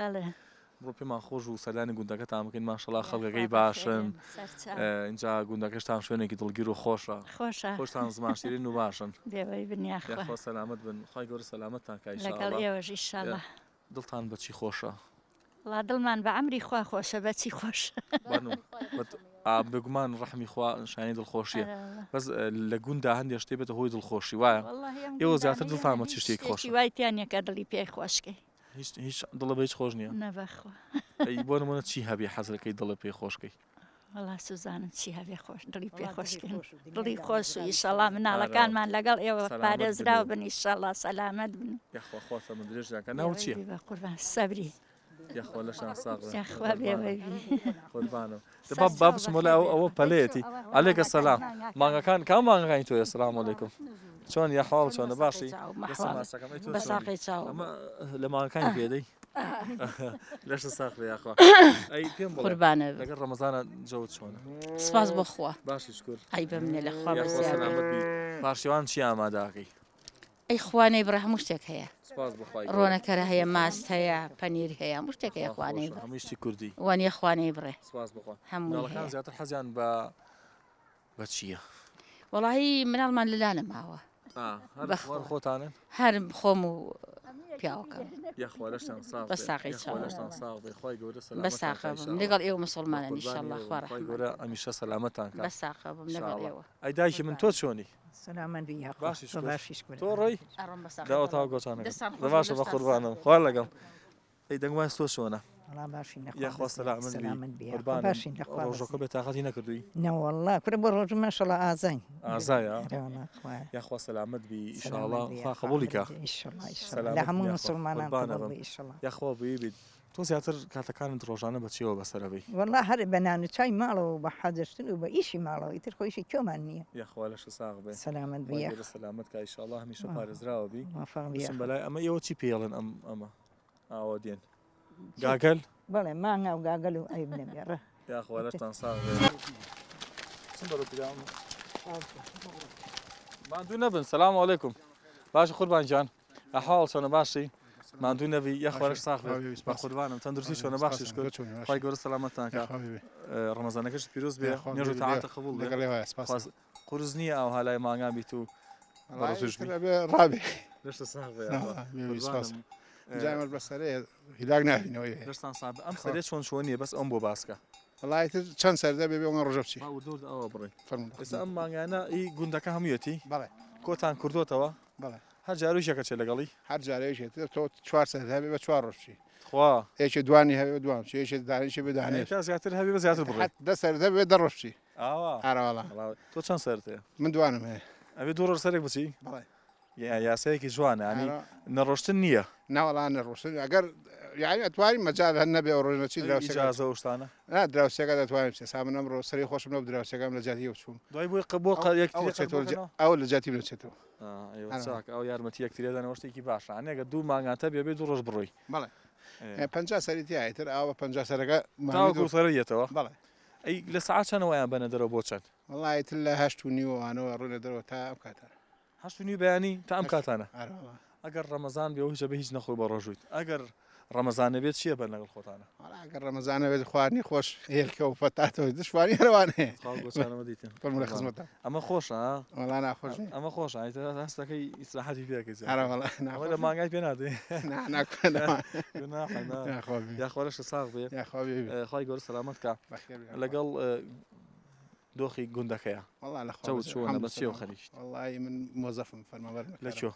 بڕۆ پێمان خۆش و سەلانی گوندەکەتان بکەین ماشەڵا خەڵکەکەی باشن اینجا گوندەکەشتان شوێنێکی دڵگیر و خۆشە خۆشتان زمانشیرین و باشن یاخوا سەلامت بن خوای گەورە سەلامەتتان کە ئینشاءالله دڵتان بەچی خۆشە وڵا دڵمان بە ئەمری خوا خۆشە بەچی خۆش بگومان ڕەحمی خوا شایانی دڵخۆشیە بەس لە گوندا هەندێک شتێ بێتە هۆی دڵخۆشی وایە ئێوە زیاتر دڵتان بە چ شتێکی خۆش وایتیانەکە دڵی پێی خۆشکەی هیچ دڵە بە هیچ خۆش نییە نەبەخوا بۆ نمونە چی هەبێ حەزەکەی دڵە پێی خۆشکەی وەڵا سوزانم چی هەبێ خۆش دڵی پێ خۆشکەین دڵی خۆش و ئیشەڵا مناڵەکانمان لەگەڵ ئێوە پارێزراو بن ئیشەڵا سەلامەت بن یاخوا خواتە من درێژەکە ناو چییە بە قوربان سەبری یاخوا لەشان ساغ یاخوا بێوەی قوربانم با بچم وەلای ئەوە پەلەیەتی عەلەیکە سەلام مانگەکان کام مانگەکانی تۆیە سەلام عەلەیکم چۆن یا حاڵ چۆنە باشی بەساقی چاو ئەمە لە مانگەکانی پێدەی لەشە ساخ یاخوا ئەی پێم قوربانە لەگەڵ ڕەمەزانە جەوت چۆنە سپاس بەخوا باشی شکر ئەی بە منە لە خوا یاخوا سەلامەت بی پاشیوان چی ئاماداکەی ئەی خوانەی بڕە هەموو شتێک هەیە سپاس بخوای ڕۆنەکەرە هەیە ماست هەیە پەنیر هەیە هەموو شتێک هەیە خوانەی بڕە هەمووشتی کوردی وانە خوانەی بڕێ سپاس بخوا هەمووی مناڵەکان هەیە زیاتر حەزیان بە چییە وەڵاهی مناڵمان لەلانە ماوە هەر خۆتانن هەر خۆم و پیاوەکەم یاخوا لەشتان ساغ بەساقی چاو لەشتان ساغ بێ خی گەورە سەلامەت بەساقە بم لەگەڵ ئێوە مسلمانە ئینشاءالله خوا خی گەورە ئەمیشە سەلامەتان کات بەساقە بم لەگەڵ ئێوە ئەی دایکی من تۆ چۆنی سلامەت بی یاخوا باشی شکر تۆ ڕۆی ئەڕۆم بەساقە داوەتاو گۆچانەکە باشە بە قوربانم خوار لەگەڵ ئەی دەنگمان تۆ چۆنە والله باشین یاخوا سەلامەت بی قوربانم باشین لەخوا ڕۆژەکە بێ تاقەتی نەکردووی نەوەڵڵا کورە بۆ ڕۆژ ماشەڵە ئازاین ئازایە یاخوا سەلامەت بی ئیشاءالله خوا قبوڵی کە لە هەموو مسلمانان یاخوا بی بیت تۆ زیاتر کاتەکانت ڕۆژانە بەچیەوە بەسەرەوەی والله هەر بەنان و چای ماڵەوە بە حەجشتن و بە ئیشی ماڵەوە ئیتر خۆیشی کێمان نییە یاخوا لەش ساغ بێ سەلامەت بی سەلامەت کە ئیشاءالله هەمیشە پارێزراوە بی موفق بەلای ئەمە ئێوە چی پێڵن ئەمە ئاوا دێن گاگەل بەڵێ مانگا و گاگەل و ئەی بنەبێڕە یاخوا لەشتان ساغ بێ ماندوو نەبن سەلام عەلەیکوم باش قوربان جان ئەحواڵ چۆنە باشی ماندوو نەبی یاخوا لەش ساغ بێ بە قوربانم تەندروستی چۆنە باشی شکر خی گەورە سەلامەتتان کە ڕەمەزانەکەش پیرۆز بێ نێژ و تەعاتە قبوڵ بێ قورس نییە ئەو هەلای مانگان بیت و ڕابێ لەشتە ساغ بێ جامەر بەسەرەیە هیلاک نابینەوەی دەستان ساب ئەم سەرێت چۆن چۆنیە بەس ئەم بۆ باسکە وڵایتر چەند سەردە بێ ئەوە ڕۆژە بچی ئەوە بڕێ ئێستا ئەم مانگانە ئی گوندەکە هەموویەتی بەڵێ کۆتان کردوتەوە بەڵێ هەر جارویشەکە چێ لەگەڵی هەر جارێکێت تۆ چوار سەردا بێ بە چوار ڕۆژ بچی خوا یەکێ دوانی هەبێ دوام چی یەکێ دانیشی بێ دانێ زیاتر هەبێ بە زیاتر بڕێ دە سەردا بێ دە ڕۆژ بچی ئاوا تۆ چەند سەرتەیە من دوانم هەیە ئەبێ دوو ڕۆژ سەرێک بچی بەڵێ یاسەیەکی جوانە ینی نەڕۆشتن نییە ناوەڵان نەڕۆشتن ئەگەر یعنی ئەتوانین مەجال هەن نەبێ ئەو ڕۆژنەچی دراوسێجازە وشتانە دراوسێکە دەتوانین بچێ سامن ئەمڕۆ سەری خۆشم لەو دراوسێکم لە جاتی بچوم دوای بۆی قبول ئەو لە جاتی بچێتەوە ئەو یارمەتی یەکتریدانەوە شتێکی باشە ئەنێگە دوو مانگاتە بێ دوو ڕۆژ بڕۆی بەڵێ 50 سەریتیایتر ئاوە 50 سەرەکە سەرەتەوە بەڵێ ئەی لە سعات چەندەوەیان بەنە دەرەوە بۆ چەند وڵایتر لە 8 و نیوەوانەوە ڕوونە دەرەوە تا ئەم کاتانە 8 و نیو بەیانی تا ئەم کاتانە ئەگەر ڕەمەزان بێ هیچ بە هیچ نەخۆی بە ڕۆژویت ئەگەر ڕەمەزانە بێت چییە بەر لەگەڵ خۆتانە ئەگەر ڕەمەزانە بێت خواردنی خۆش هێلکە و فەتاتەوەی دشواری هەروانەیە لە خزمەتە ئەمە خۆشە وڵا ناخۆش ئەمە خۆش هەستەکەی ئیسراحەتی پێکەی لە مانگای پێ نادێ یاخۆرەش ساغ بێ خی گەورە سەلامەت کە لەگەڵ دۆخی گوندەکەیە چۆنە بە چێوە خەریشت وڵی من مۆزەفم فەرمەبەر لە چۆ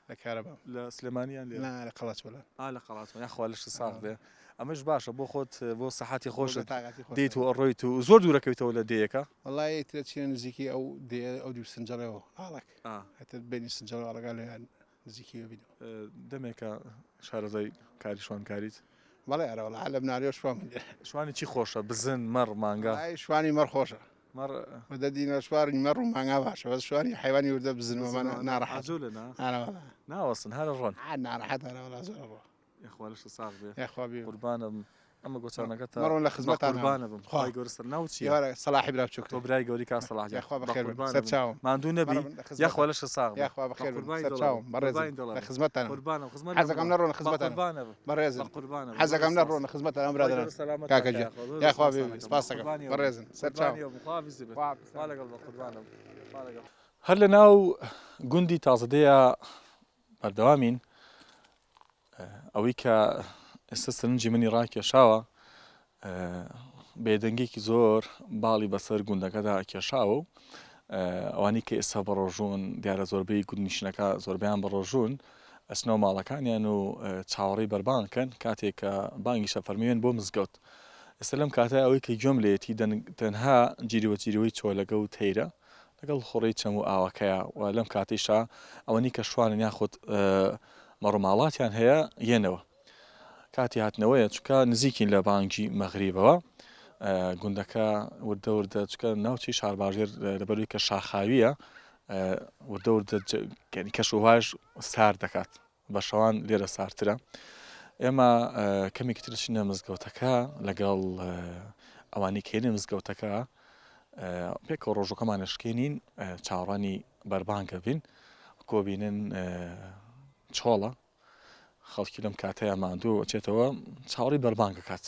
لە کارەبا لە سلێمانیان لە قەڵەتوەلە لە قەڵات یاخوا لەش ساغ بێ ئەمەش باشە بۆ خۆت بۆ سەحاتی خۆش دیت و ئەڕۆیت و زۆر دوورەکەویتەوە لە دەیەکە وڵی ترە چیە نزیکی ئەو دێ ئەو دوو سنجڵەوە ئاڵک هەتر بینی سنجڵەوە ئەڵگا لەیان نزیکیەوە بینەوە دەمێکە شارەزای کاری شوانکاریت بەڵێ ئەرەوەڵ لە بناریۆ شوان شوانی چی خۆشە بزن مەڕ مانگا شوانی مەڕ خۆشە دەدینە شواری مەڕ و مانگا باشە بەس شوانی حیوانی وردە بزنەوەمان ناڕەحەت ناوەسن هەرە ڕۆن ناڕەحەت هەرەوەڵا زۆر ڕۆ یاخوالش ساغ بێ یاخوا بێ قوربانم ئەمە گۆچانەکە تا مەڕۆن لە خزمەتان قوربانە بم خی گەورەسەر ناوچی سەلاحی برا بچووک تۆ برای گەوری کا سەلاح یاخوا بەخێر سەرچاوم ماندوو نەبی یاخوالش ساغ یاخوا بەخێر سەرچاوم بەڕێز لە خزمەتان قوربانم خزمەت حەزەکەم نەڕۆن خزمەتان بەڕێز قوربانم حەزەکەم نەڕۆن خزمەتان برادران کاکەجا یاخوا بێ سپاس دەکەم بەڕێزن سەرچاوم هەر لە ناو گوندی تازەدەیە بەردەوامین ئەوەی کە ئێستا سەرنجی منی ڕاکێشاوە بێدەنگێکی زۆر باڵی بەسەر گوندەکەدا کێشاوە و ئەوانی کە ئێستا بەڕۆژوون دیارە زۆربەی گوندنیشتەکە زۆربیان بەڕۆژوون ئەسنەوە ماڵەکانیان و چاوەڕێی بەربانکەن کاتێک کە بانگی شەفەرمیێن بۆ مزگەوت ئێستا لەم کاتە ئەوەی کە گوێم لێتی تەنها جیریوەجیریەوەی چۆلەگە و تەیرە لەگەڵ خۆڕی چەم و ئاوەکەیە و لەم کاتیشا ئەوەنی کە شوانن یاخود مەڕۆماڵاتیان هەیە یەنەوە کاتی هاتنەوەیە چکە نزیکین لە بانکی مەغریبەوە گوندەکە وردە وردە چکە ناوچی شارباژێر لەبەروی کە شاخاویە وردە وردە کەش وواژ سار دەکات بە شەوان لێرە سارترە ئێمە کەمێکی ترچینە مزگەوتەکە لەگەڵ ئەوانی کێنێ مزگەوتەکە پێکەوە ڕۆژەکەمانشکێنین چاوەڕانی بەربانگە بین کۆبینن چۆڵە خەڵکی لەم کاتەیە ماندوو ئەچێتەوە چاوەڕی بەربانگ کات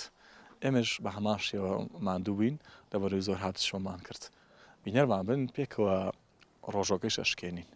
ئێمەش بە هەمان شێوە ماندوو بووین لەبەروی زۆر هات شۆمان کرد بینەرمان بن پێکەوە ڕۆژۆکەی شەشکێنین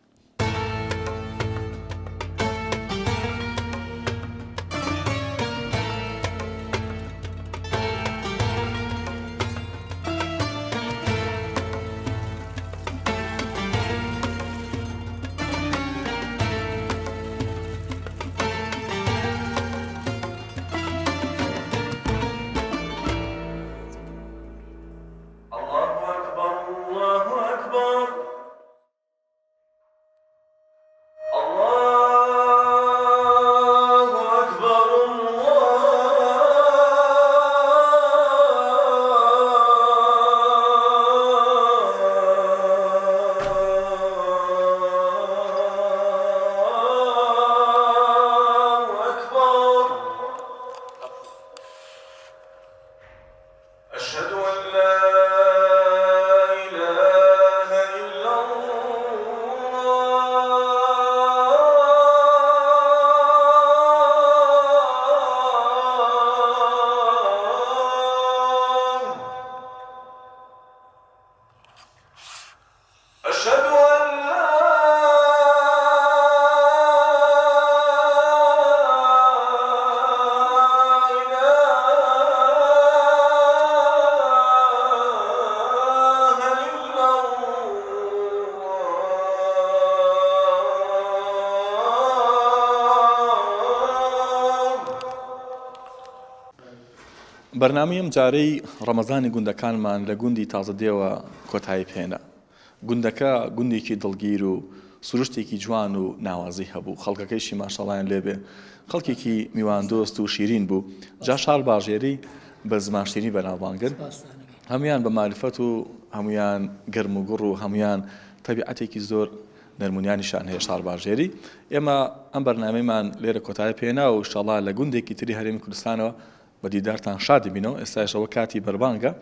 بەرنامەیەم جارەی ڕەمەزانی گوندەکانمان لە گوندی تازەدێوە کۆتایی پێێنە گوندەکە گوندێکی دڵگیر و سروشتێکی جوان و ناوازی هەبوو خەڵکەکەیشی ماشەڵایان لێبێ خەڵکێکی میواندۆست و شیرین بوو جا شار باژێری بە زمانشیری بەناوبانگن هەمویان بە معرفەت و هەمویان گەرم و گوڕ و هەمویان تەبیعەتێکی زۆر نەرمونیانیشان هەیە شار باژێری ئێمە ئەم بەرنامەیمان لێرە کۆتایی پێێنا و ئینشاڵڵا لە گوندێکی تری هەرێمی کوردستانەوە بە دیدارتان شادی بینەوە ئێستاشەوە کاتی بەربانگە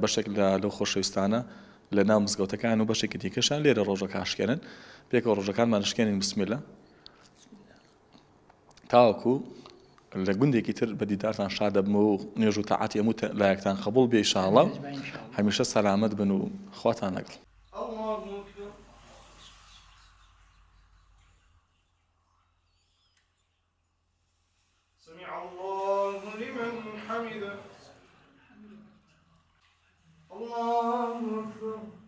بەشێک لەو خۆشەویستانە لە ناو مزگەوتەکان و بەشێکی دیکەشان لێرە ڕۆژەکە ئاشکێنن پێکەوە ڕۆژەکانمان شکێنین بسمیلە تاوەکو لە گوندێکی تر بە دیدارتان شادە بمە و نوێژ و تەعاتی هەموو لایەکتان قبوڵ بێ ئینشاڵڵا هەمیشە سەلامەت بن و خواتان لەگەڵ سمع الله لمن حمده الله أكبر